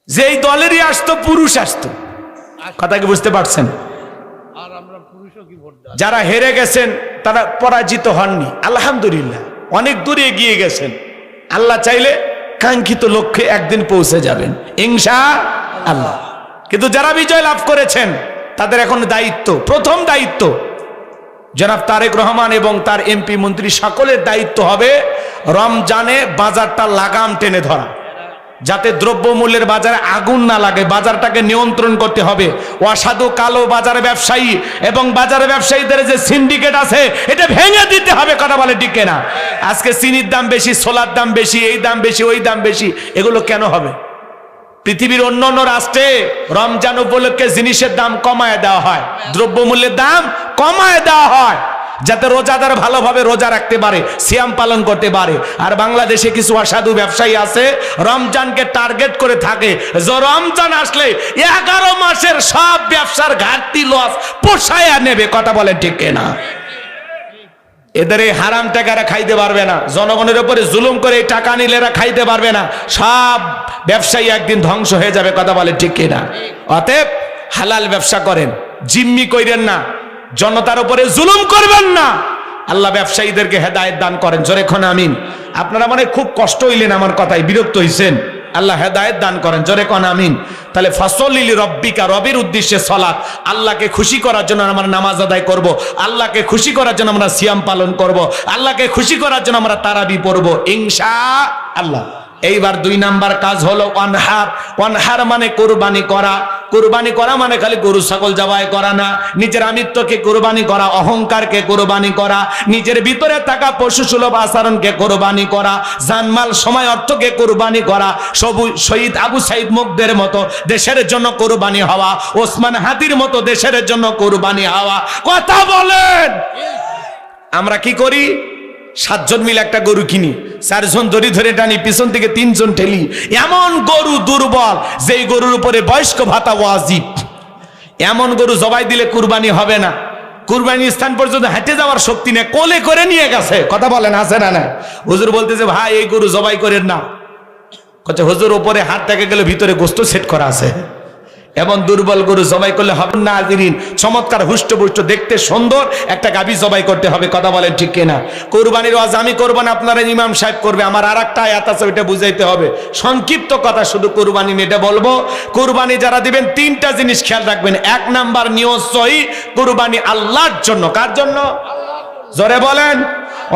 যেই দলেরই আসতো পুরুষ আসতো। কথা কি বুঝতে পারছেন? যারা হেরে গেছেন তারা পরাজিত হননি, আলহামদুলিল্লাহ, অনেক দূরে এগিয়ে গেছেন। আল্লাহ চাইলে কাঙ্ক্ষিত লক্ষ্যে একদিন পৌঁছে যাবেন ইনশাআল্লাহ। কিন্তু যারা বিজয় লাভ করেছেন তাদের এখন দায়িত্ব, প্রথম দায়িত্ব জনাব তারেক রহমান এবং তার এমপি মন্ত্রী সকলের দায়িত্ব হবে রমজানে বাজারটা লাগাম টেনে ধরা, যাতে দ্রব্যমূল্যের বাজারে আগুন না লাগে। বাজারটাকে নিয়ন্ত্রণ করতে হবে। অসাধু কালো বাজার ব্যবসায়ী এবং বাজার ব্যবসায়ীদের যে সিন্ডিকেট আছে, এটা ভেঙে দিতে হবে। কথা বলে ঠিক না? আজকে চিনির দাম বেশি, সোলার দাম বেশি, এই দাম বেশি, ওই দাম বেশি, এগুলো কেন হবে? পৃথিবীর অন্যান্য রাষ্ট্রে রমজান উপলক্ষে জিনিসের দাম কমায় দেওয়া হয়, দ্রব্যমূল্যের দাম কমায় দেওয়া হয়, যাতে রোজাদার ভালোভাবে রোজা রাখতে পারে, সিয়াম পালন করতে পারে। আর বাংলাদেশে কিছু অসাধু ব্যবসায়ী আছে, রমজানকে টার্গেট করে থাকে, যে রমজান আসলে 11 মাসের সব ব্যবসার ঘাটতি লস পোষায়া নেবে। কথা বলে ঠিক না? এদের এই হারাম টাকারা খাইতে পারবে না, জনগণের উপরে জুলুম করে এই টাকা নিলে এরা খাইতে পারবে না, সব ব্যবসায়ী একদিন ধ্বংস হয়ে যাবে। কথা বলে ঠিক কিনা? অতএব হালাল ব্যবসা করেন, জিম্মি কইরেন না, জনতার উপরে জুলুম করবেন না। আল্লাহ ব্যবসায়ীদেরকে হেদায়েত দান করেন, জোরে খন আমিন। আপনারা মানে খুব কষ্ট হইলেন আমার কথায়, বিরক্ত হইছেন, আল্লাহ হেদায়েত দান করেন, জোরে কোন আমিন। তাহলে ফাসল্লি লিরাব্বিকা, রবের উদ্দেশ্যে সালাত, আল্লাহকে খুশি করার জন্য আমরা নামাজ আদায় করব, আল্লাহকে খুশি করার জন্য আমরা সিয়াম পালন করব, আল্লাহকে খুশি করার জন্য আমরা তারাবি পড়ব ইনশাআল্লাহ। এইবার 2 নাম্বার কাজ হলো ওয়ানহার। ওয়ানহার মানে কুরবানি করা। কুরবানি করা মানে খালি গরু ছাগল জবাই করা না, নিজের আমিত্বকে কুরবানি করা, অহংকারকে কুরবানি করা, নিজের ভিতরে থাকা পশু সুলভ আচরণকে কুরবানি করা, জানমাল সময় অর্থকে কুরবানি করা, শহীদ আবু সাইদ মুগদের মতো দেশের জন্য কুরবানি হওয়া, ওসমান হাদির মতো দেশের জন্য কুরবানি হওয়া। কথা বলেন, আমরা কি করি? 7 জন মিলে একটা গরু কিনি, 4 জন দড়ি ধরে টানি, পিছন থেকে 3 জন ঠেলি। এমন গরু দুর্বল, যেই গরুর উপরে বয়স্ক ভাতা ওয়াজিব, এমন গরু জবাই দিলে কুরবানি হবে না। কুরবানির স্থান পর্যন্ত হেঁটে যাওয়ার শক্তি নেই, কোলে করে নিয়ে গেছে। কথা বলেন, আছে না? না, হুজুর বলতেছে ভাই এই গরু জবাই করেন না। কচ্ছে হুজুর উপরে হাত থেকে গেলে ভিতরে গোস্ত সেট করা আছে, এমন দুর্বল গরু জবাই করলে হবে না। আজিরিন, চমৎকার হুষ্টপুষ্ট দেখতে সুন্দর একটা গাভী জবাই করতে হবে। কথা বলেন ঠিক কিনা? কুরবানির ওয়াজ আমি করব না, আপনারা ইমাম সাহেব করবে। আমার আর একটা আয়াত আছে, ওইটা বুঝাইতে হবে। সংক্ষিপ্ত কথা শুধু কুরবানি নিয়ে এটা বলবো। কুরবানি যারা দিবেন 3টা জিনিস খেয়াল রাখবেন। 1 নাম্বার নিয়ত সহি, কুরবানি আল্লাহর জন্য। কার জন্য? জোরে বলেন।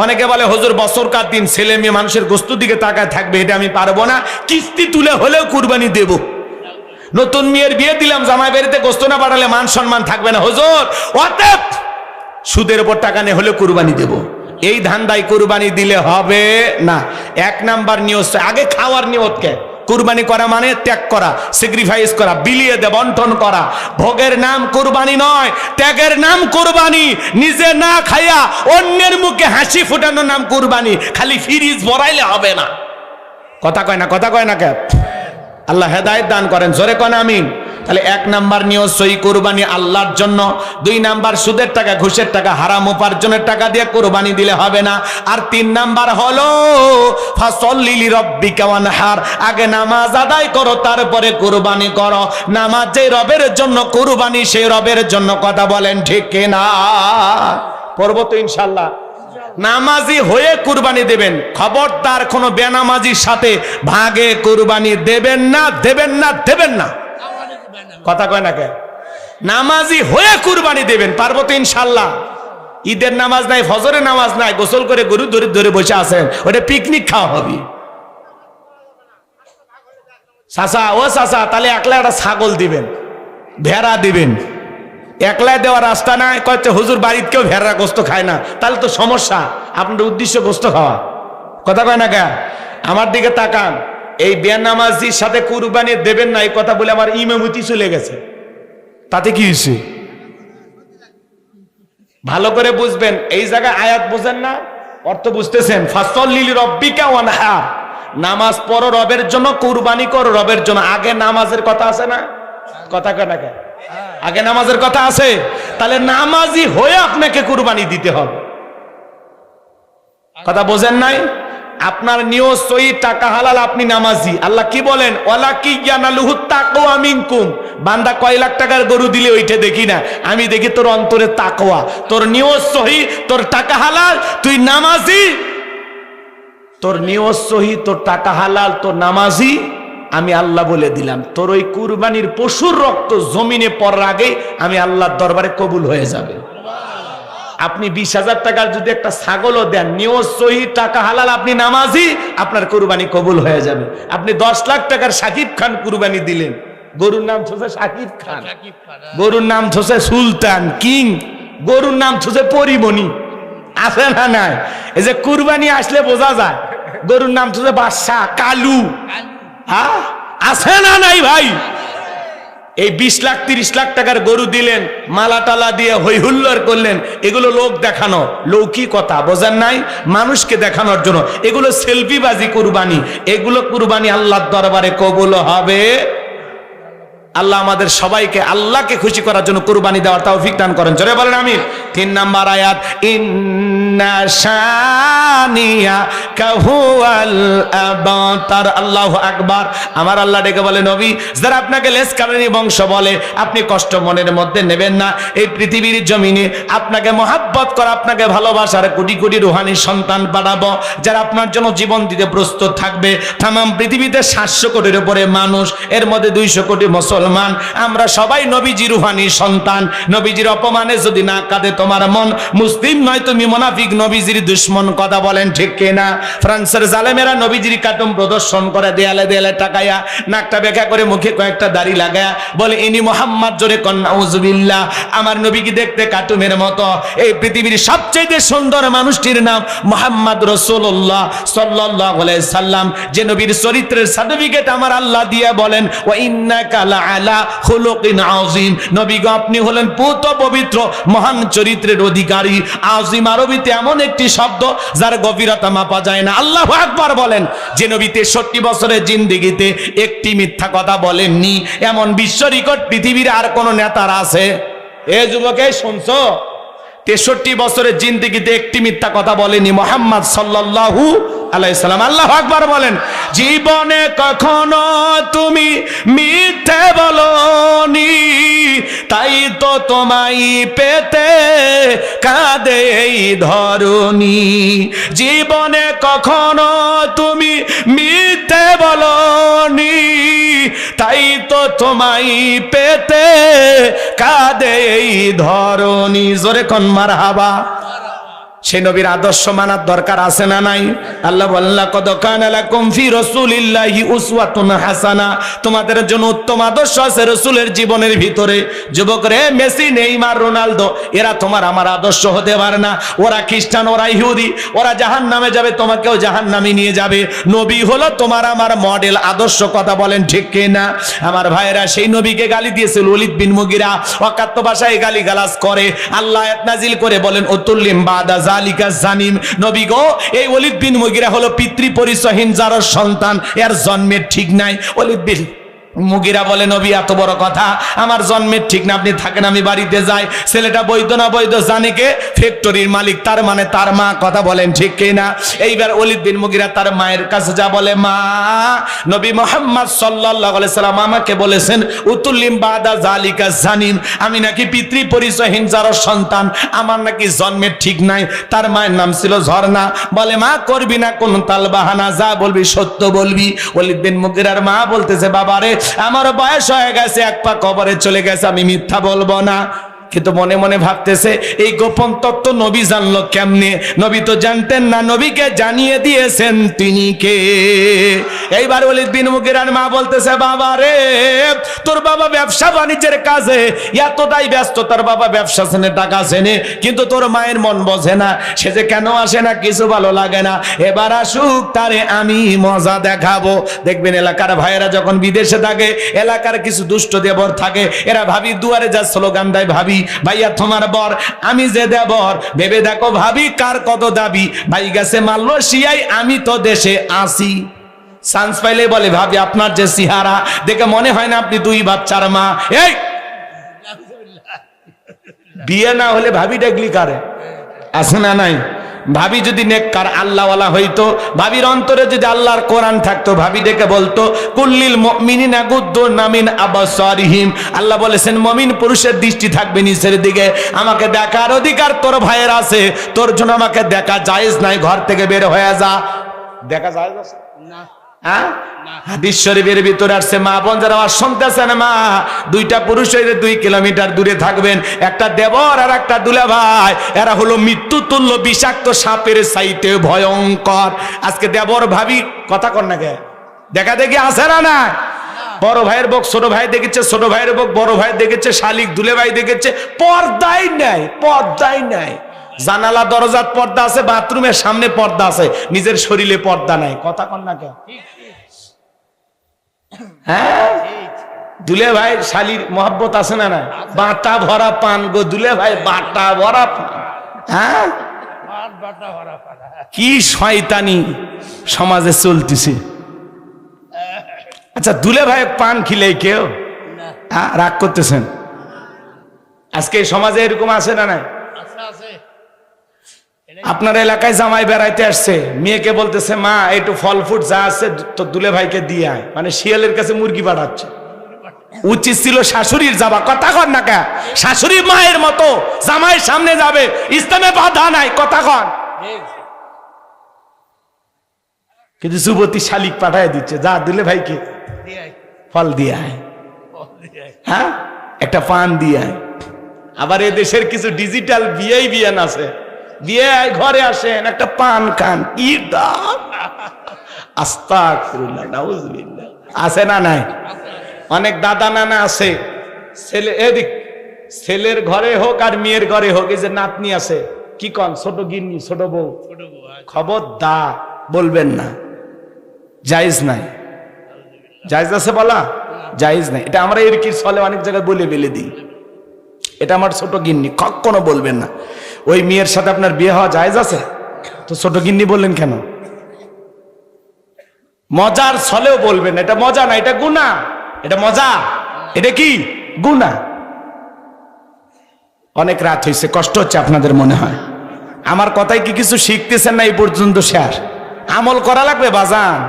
অনেকে বলে হুজুর বছরকার দিন ছেলে মেয়ে মানুষের গোস্ত দিকে তাকায় থাকবে, এটা আমি পারবো না, কিস্তি তুলে হলেও কুরবানি দেব। নতুন মেয়ের বিয়ে দিলাম, জামাই বাড়িতে গোস্ত না পাঠালে মান সম্মান থাকবে না হুজুর, অতএব সুদের উপর টাকা নিয়ে হলে কুরবানি দেব, এই ধান্দায় কুরবানি দিলে হবে না। 1 নাম্বার নিয়ত, আগে খাওয়ার নিয়তকে। কুরবানি করা মানে ত্যাগ করা, স্যাক্রিফাইস করা, বিলিয়ে দে, বন্টন করা। ভোগের নাম কুরবানি নয়, ত্যাগের নাম কুরবানি। নিজে না খাইয়া অন্যের মুখে হাসি ফোটানোর নাম কুরবানি। খালি ফ্রিজ ভরাইলে হবে না। কথা কয় না? কথা কয় না কে? আল্লাহ হেদায়েত দান করেন, জোরে কোন আমিন। তাহলে 1 নাম্বার নিয়ত সহি, কুরবানি আল্লাহর জন্য। 2 নাম্বার সুদের টাকা, ঘুষের টাকা, হারাম উপার্জনের টাকা দিয়ে কুরবানি দিলে হবে না। আর 3 নাম্বার হলো ফাসল্লি লিরাব্বিকা ওয়ানহার, আগে নামাজ আদায় করো, তারপরে কুরবানি করো। নামাজ যে রবের জন্য, কুরবানি সেই রবের জন্য। কথা বলেন ঠিক কিনা? পড়ব তো ইনশাআল্লাহ। নামাজি হয়ে কুরবানি দেবেন, খবরদার কোনো বেনামাজির সাথে ভাগে কুরবানি দেবেন না, দেবেন না, দেবেন না। কথা কয় না কে? নামাজি হয়ে কুরবানি দেবেন, পারবো তো ইনশাল্লাহ। ঈদের নামাজ নাই, ফজরের নামাজ নাই, গোসল করে গরু ধরে ধরে বসে আছেন, ওটা পিকনিক খাওয়া হবে। চাচা, ও চাচা, তাহলে একলা একটা ছাগল দিবেন, ভেড়া দিবেন। একলা দেওয়ার রাস্তা নাই, কয়েছে হুজুর বাড়িতে কেউ ভেড়া গোস্ত খায় না, তাহলে তো সমস্যা। আপনার উদ্দেশ্য গোস্ত খাওয়া। কথা কয় না কে? আমার দিকে তাকান। এই বেনামাজির সাথে কুরবানি দেবেন না, এই কথা বলে আমার ইমামতি চলে গেছে, তাতে কি হয়েছে? ভালো করে বুঝবেন, এই জায়গায় আয়াত বুঝেন না, অর্থ বুঝতেছেন? ফাসল্লি লিরাব্বিকা ওয়ানহার, নামাজ পড়ো রবের জন্য, কুরবানি করো রবের জন্য। আগে নামাজের কথা আছে না? কথা কয় না কে? আগে নামাজের কথা আছে। তাহলে নামাজি হয়ে আপনাকে কুরবানি দিতে হবে। কথা বোঝেন নাই? আপনার নিয়ত সহি, টাকা হালাল, আপনি নামাজি। আল্লাহ কি বলেন? ওয়ালাকি ইয়ানালুহু তাকওয়া মিনকুম। বান্দা কয় লাখ টাকার গরু দিলে ওইটা দেখি না, আমি দেখি তোর অন্তরে তাকওয়া, তোর নিয়ত সহি, তোর টাকা হালাল, তুই নামাজি। তোর নিয়ত সহি, তোর টাকা হালাল, তোর নামাজি, আমি আল্লাহ বলে দিলাম। তোর ওই কুরবানির পশুর রক্ত জমিনে পড়ার আগে আমি আল্লাহর দরবারে কবুল হয়ে যাবে। আপনি 20,000 টাকার যদি একটা ছাগলও দেন, নিয়ত সহি, টাকা হালাল, আপনি নামাজি, আপনার কুরবানি কবুল হয়ে যাবে। আপনি 10 লাখ টাকার শাকিব খান কুরবানি দিলেন, গরুর নাম থসে শাকিব খান, গরুর নাম থসে সুলতান, কিং, গরুর নাম থসে পরিমণি, আছে না নাই? এই যে কুরবানি আসলে বোঝা যায়, গরুর নাম থসে বাদশাহ, কালু, আছে না নাই ভাই? এই 20 লাখ 30 লাখ টাকার গরু দিলেন, মালা টালা দিয়ে হই হুল্লোড় করলেন, এগুলো লোক দেখানো, লৌকিকতা, বোঝেন নাই? মানুষকে দেখানোর জন্য এগুলো সেলফিবাজি কুরবানি। এগুলো কুরবানি আল্লাহর দরবারে কবুল হবে। আল্লাহ আমাদের সবাইকে আল্লাহকে খুশি করার জন্য কুরবানি দেওয়ার তৌফিক দান করেন, জোরে বলেন আমিন। 3 নাম্বার আয়াত, ইন্না শানিয়াকা হুয়াল আবতার। আল্লাহু আকবার। আমার আল্লাহ ডেকে বলে, নবী যারা আপনাকে লেসকারানি বংশ বলে, আপনি কষ্ট মনের মধ্যে নেবেন না। এই পৃথিবীর জমিনে আপনাকে মহাব্বত করা, আপনাকে ভালোবাসার কোটি কোটি রুহানি সন্তান পাঠাবো, যারা আপনার জন্য জীবন দিতে প্রস্তুত থাকবে। তামাম পৃথিবীতে 700 কোটির উপরে মানুষ, এর মধ্যে 200 কোটি মুসলমান। আমরা সবাই নবীজি রুহানি সন্তান। নবীজির অপমানে যদি না কাঁদে তোমার মন, মুসলিম নয় তুমি মুনাফিক, নবীজির দুশ্মন। কথা বলেন ঠিক কিনা? ফ্রান্সের জালেমেরা নবীজির কার্টুন প্রদর্শন করে, দেয়ালে দেয়ালে টাকায়া, নাকটা বেঁকা করে, মুখে কয়েকটা দাড়ি লাগায়া বলে ইনি মোহাম্মদ। জোরে কন নাউজুবিল্লাহ। আমার নবী কি দেখতে কার্টুনের মতো? এই পৃথিবীর সবচেয়ে সুন্দর মানুষটির নাম মুহাম্মদ রাসূলুল্লাহ সাল্লাল্লাহু আলাইহি সাল্লাম। যে নবীর চরিত্রের সার্টিফিকেট আমার আল্লাহ দিয়ে বলেন, ওয়া ইন্নাকা লাআলা খুলুকিন আযীম। নবী গো আপনি হলেন পুত পবিত্র মহান চরিত্রের অধিকারী। আযীম আরবিতে এমন একটি শব্দ যার গভীরতা মাপা যায় না। আল্লাহু আকবার বলেন। যে নবী 63 বছরের জিন্দেগিতে একটি মিথ্যা কথা বলেননি, এমন বিশ্ব রেকর্ড পৃথিবীর আর কোন নেতার আছে? এ যুবকে শুনছো? 63 বছরের জিন্দেগিতে একটি মিথ্যা কথা বলেনি মুহাম্মদ সাল্লাল্লাহু আলাইহি সাল্লাম। আল্লাহু আকবার বলেন। জীবনে কখনো তুমি মিথ্যে বলনি, তাই তো তোমায় পেতে কাঁদে এই ধরণী। জীবনে কখনো তুমি মিথ্যে বলনি, তাই তো তোমায় পেতে কাঁদে এই ধরণী। জোরে কোন মারহাবা। সেই নবীর আদর্শ মানার দরকার আছে না নাই? আল্লাহ বললেন লাকাদ কানা লাকুম ফি রাসূলিল্লাহি উসওয়াতুন হাসানা। তোমাদের জন্য উত্তম আদর্শ আছে রাসূলের জীবনের ভিতরে। যুবক রে, মেসি, নেইমার, রোনালদো এরা তোমার আমার আদর্শ হতে পারে না। ওরা খ্রিস্টান, ওরা ইহুদি, ওরা জাহান্নামে যাবে, তোমাকেও জাহান্নামে নিয়ে যাবে। নবী হলো তোমার আমার মডেল, আদর্শ। কথা বলেন ঠিক কিনা? আমার ভাইরা, সেই নবীকে গালি দিয়েছিল ওলীদ বিন মুগীরা, অকাত্য ভাষায় গালিগালাজ করে। আল্লাহ আয়াত নাজিল করে বলেন উতুল্লিম বাদা জালিকা জানিম। নবী গো, এই ওলীদ বিন মুগীরা হলো পিতৃ পরিচয়হীন যার সন্তান, এর জন্মের ঠিক নাই। ওলীদ বিন মুগীরা বলে, নবী এত বড় কথা, আমার জন্মের ঠিক না, আপনি থাকেন, আমি বাড়িতে যাই। ছেলেটা বৈধ না বৈধ জানে কে? ফ্যাক্টরির মালিক, তার মানে তার মা। কথা বলেন ঠিক কিনা? এইবার ওলীদ বিন মুগীরা তার মায়ের কাছে যা বলে, মা, নবী মুহাম্মদ সাল্লাল্লাহু আলাইহি সাল্লাম আমাকে বলেছেন উতুল্লিম বাদা জালিকা জানিম, আমি নাকি পিতৃ পরিচয়হীন যার সন্তান, আমার নাকি জন্মের ঠিক নাই। তার মায়ের নাম ছিল ঝর্ণা। বলে, মা করবি না কোন তাল বাহানা, যা বলবি সত্য বলবি। ওলীদ বিন মুগীরার মা বলতেছে, বাবারে আমার বয়স হয়ে গেছে, এক পা কবরে চলে গেছে, আমি মিথ্যা বলবো না। কিন্তু মনে মনে ভাবতেছে, এই গোপন তত্ত্ব নবী জানলো কেমনে? নবী তো জানতেন না, নবীকে জানিয়ে দিয়েছেন তিনি কে। এইবার ওলীদ বিন মুগীরার মা বলতেছে, বাবা রে, তোর বাবা ব্যবসা বাণিজ্যের কাজে এতটাই ব্যস্ত, তার বাবা ব্যবসা সেনে টাকা সেনে, কিন্তু তোর মায়ের মন বোঝে না। সে যে কেন আসে না, কিছু ভালো লাগে না। এবার আসুক, তারে আমি মজা দেখাবো। দেখবেন এলাকার ভাইয়েরা যখন বিদেশে থাকে, এলাকার কিছু দুষ্ট দেবর থাকে, এরা ভাবি দুয়ারে যা স্লোগান দেয়, ভাবি ভাইয়া তোমার বর, আমি যে দেবর, ভেবে দেখো ভাবি কার কত দাবি। ভাই গেছে মালয়েশিয়ায়, আমি তো দেশে আসি। চান্স পাইলে বলে, ভাবি আপনার যে চেহারা দেখে মনে হয় না আপনি 2 বাচ্চার মা। এই বিয়ে না হলে ভাবি ডাকলি কারে? আছে না নাই? ভাবি যদি নেককার আল্লাহওয়ালা হইতো, ভাবির অন্তরে যদি আল্লাহর কোরআন থাকতো, ভাবি ডেকে বলতো কুল্লিল মুমিনিনা গুদ্দু মিন আবসারিহিম। আল্লাহ বলেছেন মুমিন পুরুষের দৃষ্টি থাকবে নিচের দিকে। আমাকে দেখার অধিকার তোর ভাইয়ের আছে, তোর জন্য আমাকে দেখা জায়েজ নাই, ঘর থেকে বের হয়ে যা। দেখা জায়েজ আছে না? হ্যাঁ, হাদিস শরীফের ভিতরে আসছে, মা বোন যারা আওয়াজ শুনতেছেন, মা, 2টা পুরুষ হইলে 2 কিলোমিটার দূরে থাকবেন। একটা দেবর আর একটা দুলাভাই, এরা হলো মৃত্যু তুল্য বিষাক্ত সাপের চাইতে ভয়ঙ্কর। আজকে দেবর ভাবি কথা কর না কে? দেখা দেখি আছে না? না। বড় ভাইয়ের বক ছোট ভাই দেখেছে, ছোট ভাইয়ের বক বড় ভাই দেখেছে, শালিক দুলে ভাই দেখেছে, পর্দাই নাই, পর্দাই নাই। জানালা দরজার পর্দা আছে, বাথরুমের সামনে পর্দা আছে, নিজের শরীরে পর্দা নাই। কথা কন না কে? হ্যাঁ, দুলে ভাই শালির মহব্বত আছে না? না। বাটা ভরা পান গো দুলে ভাই, বাটা ভরা পান। হ্যাঁ, কি শয়তানি সমাজে চলতেছে। আচ্ছা, দুলে ভাই পান খিলে কেউ রাগ করতেছেন? আজকে সমাজে এরকম আছে না? নাই? আপনার এলাকায় জামাই বেড়াইতে আসছে, মেয়েকে বলতেছে মা একটু ফল ফুট যা আছে তো দুলে ভাইকে দিয়ে আয়, মানে শিয়ালের কাছে মুরগি পাঠাচ্ছে। উচিত ছিল শাশুড়ির যাবা, কথা কন না কে? শাশুড়ি মায়ের মতো জামাইয়ের সামনে যাবে, ইসলামে বাধা নাই, কথা কন। কিন্তু যুবতী শালিক পাঠায় দিচ্ছে, যা দুলে ভাইকে ফল দিয়ে আয়, হ্যাঁ একটা পান দিয়ে আয়। আবার এ দেশের কিছু ডিজিটাল বিয়েই বিয়ান আছে, বিয়ে ঘরে আসেন একটা পান খান, কি দাম! আস্তাগফিরুল্লাহ, নাউজুবিল্লাহ। আছে না নাই? অনেক দাদা নানা আছে, ছেলে এদিক ছেলের ঘরে হোক আর মেয়ের ঘরে হোক, এই যে নাতনি আছে, কি কন, ছোট গিন্নি, ছোট বউ, খবরদার বলবেন না, জায়েজ নাই। জায়েজ আছে বলা? জায়েজ নাই। এটা আমরা এর কি চলে অনেক জায়গায় বলে বেলে দিই, এটা আমার ছোট গিন্নি, কখনো বলবেন না। ওই মেয়ের সাথে আপনার বিয়ে হওয়া জায়েজ আছে, তো ছোট গিন্নি বললেন কেন? মজার ছলেও বলবেন, এটা মজা না, এটা গুনাহ। এটা মজা, এটা কি গুনাহ। অনেক রাত হয়েছে, কষ্ট হচ্ছে আপনাদের মনে হয়। আমার কথাই কি কিছু শিখতেছেন না? এই পর্যন্ত শেষ, আমল করা লাগবে বাজান।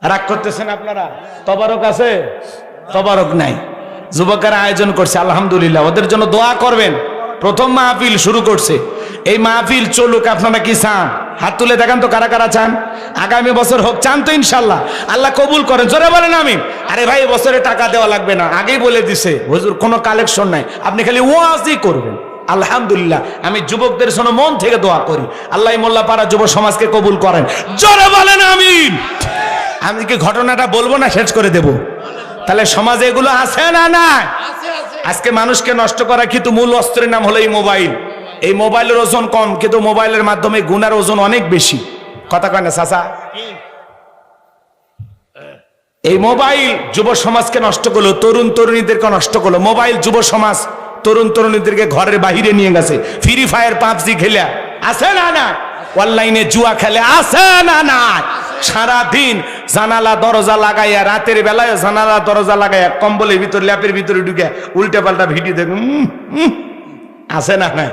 রাগ করতেছেন আপনারা? তবারক আছে? তবারক নাই। যুবকেরা আয়োজন করছে, আলহামদুলিল্লাহ, ওদের জন্য দোয়া করবেন। প্রথম মাহফিল শুরু করছে, এই মাহফিল চলুক। আপনারা কি চান? হাত তুলে দেখান তো, কারা কারা চান আগামী বছর হোক? চান তো? ইনশাল্লাহ আল্লাহ কবুল করেন, জোরে বলেন আমিন। আরে ভাই, বছরে টাকা দেওয়া লাগবে না, আগেই বলে দিছে হুজুর, কোনো কালেকশন নাই, আপনি খালি ওয়াজই করবেন। আলহামদুলিল্লাহ, আমি যুবকদের জন্য মন থেকে দোয়া করি, আল্লাহ মোল্লাপাড়া যুব সমাজকে কবুল করেন, জোরে বলেন আমিন। আমি কি ঘটনাটা বলবো না শেষ করে দেব? তাহলে সমাজে এগুলো আছে না নাই? আজকে মানুষকে নষ্ট করা কিন্তু মূল অস্ত্রের নাম হলো এই মোবাইল। এই মোবাইলের ওজন কম, কিন্তু মোবাইলের মাধ্যমে গুনার ওজন অনেক বেশি, কথা কয় না চাচা? এই মোবাইল যুব সমাজকে নষ্ট করলো, তরুণ তরুণীদেরকে নষ্ট করলো। মোবাইল যুব সমাজ তরুণ তরুণীদেরকে ঘরের বাহিরে নিয়ে গেছে, ফ্রি ফায়ার পাবজি খেলে আছে না না, অনলাইনে জুয়া খেলে আছে না না, সারাদিন জানালা দরজা লাগাইয়া, রাতের বেলায় জানালা দরজা লাগাইয়া, কম্বলের ভিতরে ল্যাপের ভিতরে ঢুকে উল্টে পাল্টা ভিডিও দেখ, আছে না না?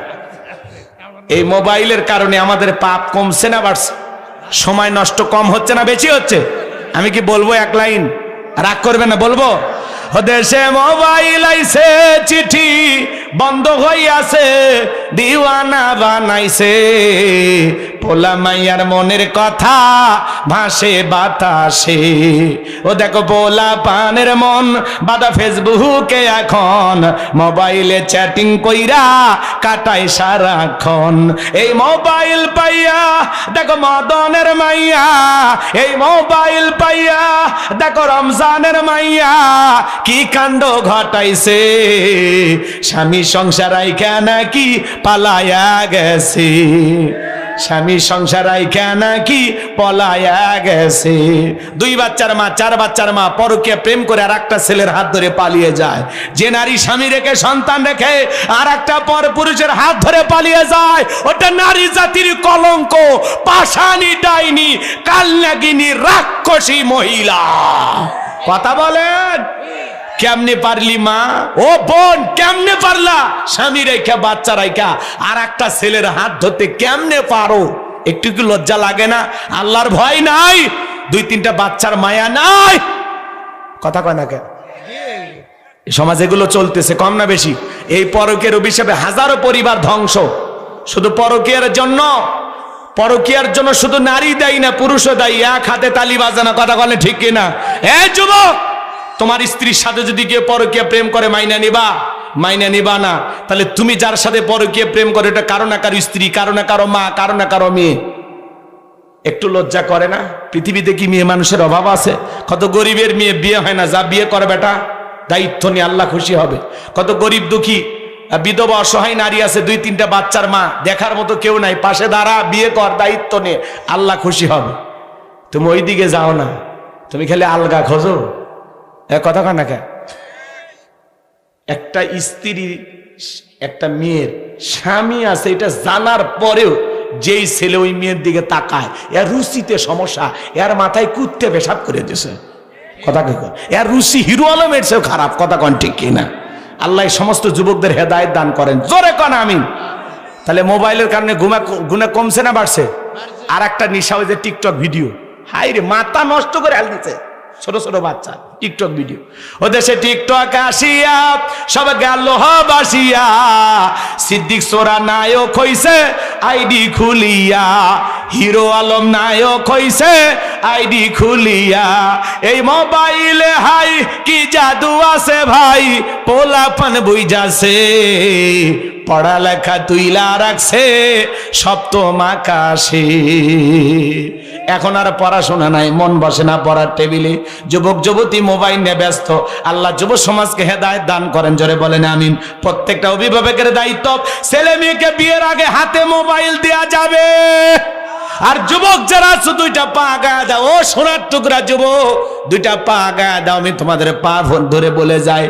এই মোবাইলের কারণে আমাদের পাপ কমছে না বাড়ছে? সময় নষ্ট কম হচ্ছে না বেশি হচ্ছে? আমি কি বলবো এক লাইন? রাগ করবে না, বলবো। দেশে মোবাইল আইছে, চিঠি বন্ধ হইয়াছে, দিওয়ানা বানাইছে, পোলা মাইয়ার মনের কথা ভাসে বাতাসে। ও দেখো পোলা পানের মন বাদা ফেসবুকে এখন, মোবাইলে চ্যাটিং কইরা কাটাই সারাক্ষণ। এই মোবাইল পাইয়া দেখো মদনের মাইয়া, এই মোবাইল পাইয়া দেখো রমজানের মাইয়া কি কাণ্ড ঘটাইছে, স্বামী সংসার আইকা নাকি পালায়া গেছে, স্বামী সংসার আইকা নাকি পলায়া গেছে। 2 বাচ্চার মা, 4 বাচ্চার মা পরকীয়া প্রেম করে আর একটা ছেলের হাত ধরে পালিয়ে যায়। যে নারী স্বামী রেখে সন্তান রেখে আর একটা পর পুরুষের হাত ধরে পালিয়ে যায়, ওটা নারী জাতির কলঙ্ক, পাষাণী ডাইনি, কালনাগিনী, রাক্ষসী মহিলা। কথা বলেন, কেমনে পারলি মা? ও বোন, কেমনে পারলা স্বামী রেখা বাচ্চা রেখা আর একটা ছেলের হাত ধরতে? কেমনে পারো? একটু কি লজ্জা লাগে না? আল্লাহর ভয় নাই? 2-3টা বাচ্চার মায়া নাই? কথা কয় না কেন? সমাজে এগুলো চলতেছে, কম না বেশি? এই পরকীয়ার অভিশাপে হাজারো পরিবার ধ্বংস। শুধু পরকীয়ার জন্য, পরকীয়ার জন্য শুধু নারী দায়ী না, পুরুষও দায়ী। এক হাতে তালি বাজানো, কথা বলে ঠিক কিনা? এই যুবক, তোমার স্ত্রীর সাথে যদি কেউ পরকীয়া প্রেম করে মাইনা নিবা? মাইনা নিবা না। তাহলে তুমি যার সাথে পরকীয়া প্রেম করে, এটা কারো না কারো স্ত্রী, কারো না কারো মা, কারো না কারো মেয়ে। একটু লজ্জা করে না? পৃথিবীতে কি মেয়ে মানুষের অভাব আছে? কত গরিবের মেয়ে বিয়ে হয় না, যা বিয়ে করে বেটা, দায়িত্ব নিয়ে আল্লাহ খুশি হবে। কত গরিব দুঃখী বিধবা অসহায় নারী আছে, 2-3টা বাচ্চার মা, দেখার মতো কেউ নাই, পাশে দাঁড়া, বিয়ে কর, দায়িত্ব নিয়ে, আল্লাহ খুশি হবে। তুমি ওই দিকে যাও না, তুমি খালি আলগা খোঁজো। কথা কয় না কেন? একটা স্ত্রী, একটা মেয়ের স্বামী আছে, এটা জানার পরেও যেই ছেলে ওই মেয়ের দিকে তাকায়, এর রুচিতে সমস্যা, এর মাথায় কুত্তে পেশাব করে দিয়েছে। কথা কে কয়? এর রুচি হিরো আলমের চেয়েও খারাপ। কথা কন ঠিক কিনা? আল্লাহ সমস্ত যুবকদের হেদায়েত দান করেন, জোরে কন আমিন। তাহলে মোবাইলের কারণে গুণা কমছে না বাড়ছে? আর একটা নিশা, ওই যে টিকটক ভিডিও, হাই রে মাথা নষ্ট করে আল দিচ্ছে ছোট ছোট বাচ্চা টিকটক ভিডিও। ও দেশে টিকটক আসিয়া সব গেল বাসিয়া, সিদ্দিক সোরা নায়ক হইছে আইডি খুলিয়া, হিরো আলম নায়ক হইছে আইডি খুলিয়া। এই মোবাইলে হাই কি জাদু আছে ভাই, পোলাপান বুইজাছে, পড়ালেখা তুইলা রাখছে সপ্তম আকাশে। এখন আর পড়াশোনা নাই, মন বসে না পড়ার টেবিলে, যুবক যুবতী মোবাইল নিয়ে ব্যস্ত। আল্লাহ যুব সমাজকে হেদায়েত দান করেন, জোরে বলেন আমিন। প্রত্যেকটা অভিভাবকের দায়িত্ব, ছেলে মেয়েকে বিয়ের আগে হাতে মোবাইল দেয়া যাবে। আর যুবক যারা আছে দুইটা পা আগায় দাও, ও সোনার টুকরা যুবক, দুইটা পা আগায় দাও। আমি তোমাদের পা ধরে বলে যাই,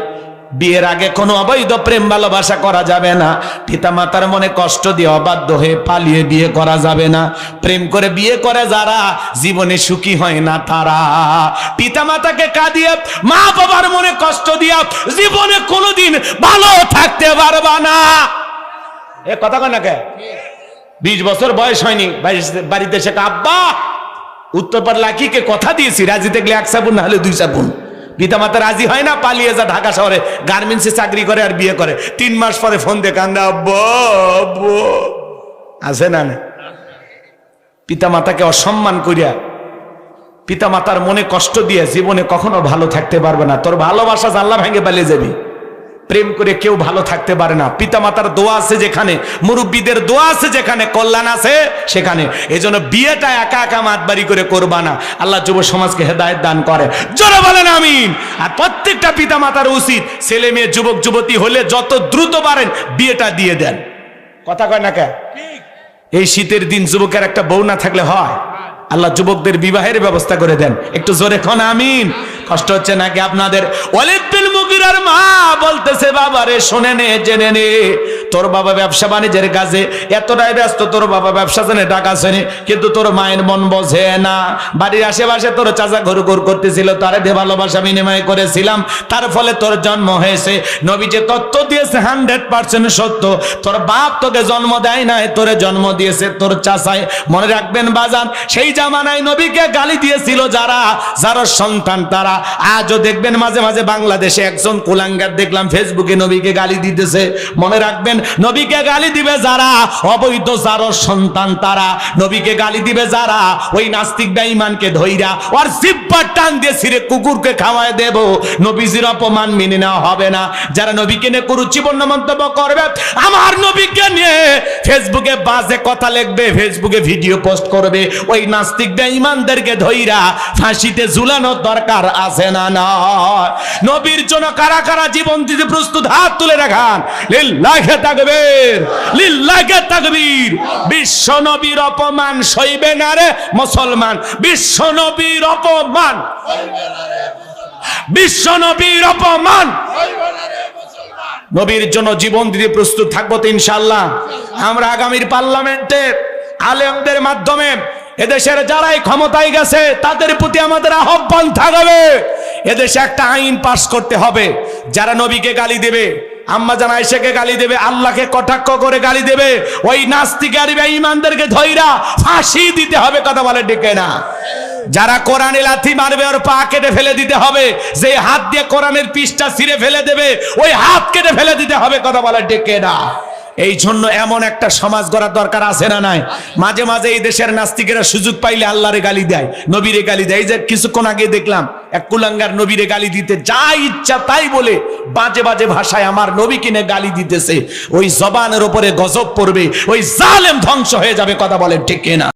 বিয়ের আগে কোনো অবৈধ প্রেম ভালোবাসা করা যাবে না। পিতা মাতার মনে কষ্ট দিয়ে অবাধ্য হয়ে পালিয়ে বিয়ে করা যাবে না। প্রেম করে বিয়ে করে যারা জীবনে সুখী হয় না তারা, পিতা মাতাকে কাঁদিয়ে মা বাবার মনে কষ্ট দিয়া জীবনে কোনোদিন ভালো থাকতে পারবা না। এ কথা কয় না কে? 20 বছর বয়স হয়নি, বাড়িতে এসে আব্বা উত্তর পাড়লা কি কে কথা দিয়েছি, রাজি দেখলে 1 সাবুন না হলে 2 সাবুন। পিতা মাতা রাজি হয় না, পালিয়ে যা ঢাকা শহরে গার্মেন্টসে চাকরি করে আর বিয়ে করে। 3 মাস পরে ফোন দিয়ে কান্দা, আব্বা আছে না? পিতা মাতাকে অসম্মান করিয়া, পিতা মাতার মনে কষ্ট দিয়ে জীবনে কখনো ভালো থাকতে পারবে না। তোর ভালোবাসা জানলা ভেঙে পালিয়ে যাবি। প্রেম করে কেউ ভালো থাকতে পারে না। পিতা মাতার দোয়া আছে যেখানে, মুরব্বীদের দোয়া আছে যেখানে, কল্যাণ আছে সেখানে। এজন্য বিয়েটা একা একা মাতবাড়ি করে করবা না। আল্লাহ যুব সমাজকে হেদায়েত দান করে, জোরে বলেন আমিন। আর প্রত্যেকটা পিতা মাতার উচিত ছেলে মেয়ে যুবক যুবতী হলে যত দ্রুত পারেন বিয়েটা দিয়ে দেন। কথা কয় না কে? এই শীতের দিন যুবকের একটা বউ না থাকলে হয়? আল্লাহ যুবকদের বিবাহের ব্যবস্থা করে দেন। একটু জোরে খন আমিন। কষ্ট হচ্ছে নাকি আপনাদের? ওয়ালিদ বিন মুগিরার মা বলতেছে, বাবা রে শোনে নে, জেনে নে, তোর বাবা ব্যবসা বাণিজ্যের কাজে এতটাই ব্যস্ত, তোর বাবা ব্যবসা জানে টাকা চেনে, কিন্তু তোর মায়ের মন বোঝে না। বাড়ির আশেপাশে তোর চাচা ঘুর ঘুর করতেছিল, তারে দিয়ে ভালোবাসা বিনিময় করেছিলাম, তার ফলে তোর জন্ম হয়েছে। নবী যে তত্ত্ব দিয়েছে 100% সত্য। তোর বাপ তোকে জন্ম দেয় নাই, তোরে জন্ম দিয়েছে তোর চাচাই। মনে রাখবেন বাজান, সেই জামানায় নবীকে গালি দিয়েছিল যারা, যার সন্তান তারা। আজও দেখবেন মাঝে মাঝে বাংলাদেশে একজন কুলাঙ্গার দেখলাম ফেসবুকে নবীকে গালি দিতেছে। মনে রাখবেন, নবীকে গালি দিবে যারা, অবৈধ যার সন্তান তারা। নবীকে গালি দিবে যারা, ওই নাস্তিক বেঈমানকে ধইরা ওর জিহ্বা টান দিয়ে ছিঁড়ে কুকুরকে খাওয়ায় দেব। নবীজির অপমান মেনে নেওয়া হবে না। যারা নবীকে নিয়ে কুরুচিপূর্ণ মন্তব্য করবে, আমার নবীকে নিয়ে ফেসবুকে বাজে কথা লিখবে, ফেসবুকে ভিডিও পোস্ট করবে, ওই নাস্তিক বেঈমানদেরকে ধইরা ফাঁসিতে ঝুলানোর দরকার আছে না? নয়। নবীর জন্য কারা কারা জীবন দিতে প্রস্তুত, হাত তুলে রাখান। লিল্লাহি তাকবীর, লিল্লাহি তাকবীর। বিশ্ব নবীর অপমান সইবে না রে মুসলমান, বিশ্ব নবীর অপমান, বিশ্ব নবীর অপমান। নবীর জন্য জীবন দিতে প্রস্তুত থাকবো তো ইনশাআল্লাহ। আমরা আগামীর পার্লামেন্টে আলেমদের মাধ্যমে এদেশের যারাই ক্ষমতায় গেছে তাদের প্রতি আমাদের আহ্বান থাকবে, এদেশে একটা আইন পাস করতে হবে। যারা নবীকে গালি দেবে, আম্মা জান আয়েশাকে গালি দেবে, আল্লাহকে কটাক্ষ করে গালি দেবে, ওই নাস্তিক আর বেঈমানদেরকে ধইরা ফাঁসি দিতে হবে। কথা বলে ডেকে না। যারা কোরআনে লাথি মারবে ওর পা কেটে ফেলে দিতে হবে। যে হাত দিয়ে কোরআনের পৃষ্ঠা ছিঁড়ে ফেলে দেবে, ওই হাত কেটে ফেলে দিতে হবে। কথা বলে ডেকে না। এই জন্য এমন একটা সমাজ গড়ার দরকার আছে না নাই? মাঝে মাঝে এই দেশের নাস্তিকেরা সুযোগ পাইলে আল্লাহরে গালি দেয়, নবীরে গালি দেয়। এই যে কিছুক্ষণ আগে দেখলাম এক কুলাঙ্গার নবীরে গালি দিতে যা ইচ্ছা তাই বলে বাজে বাজে ভাষায় আমার নবী কিনে গালি দিতেছে। ওই জবানের উপরে গজব পড়বে, ওই জালেম ধ্বংস হয়ে যাবে। কথা বলেন ঠিক কিনা?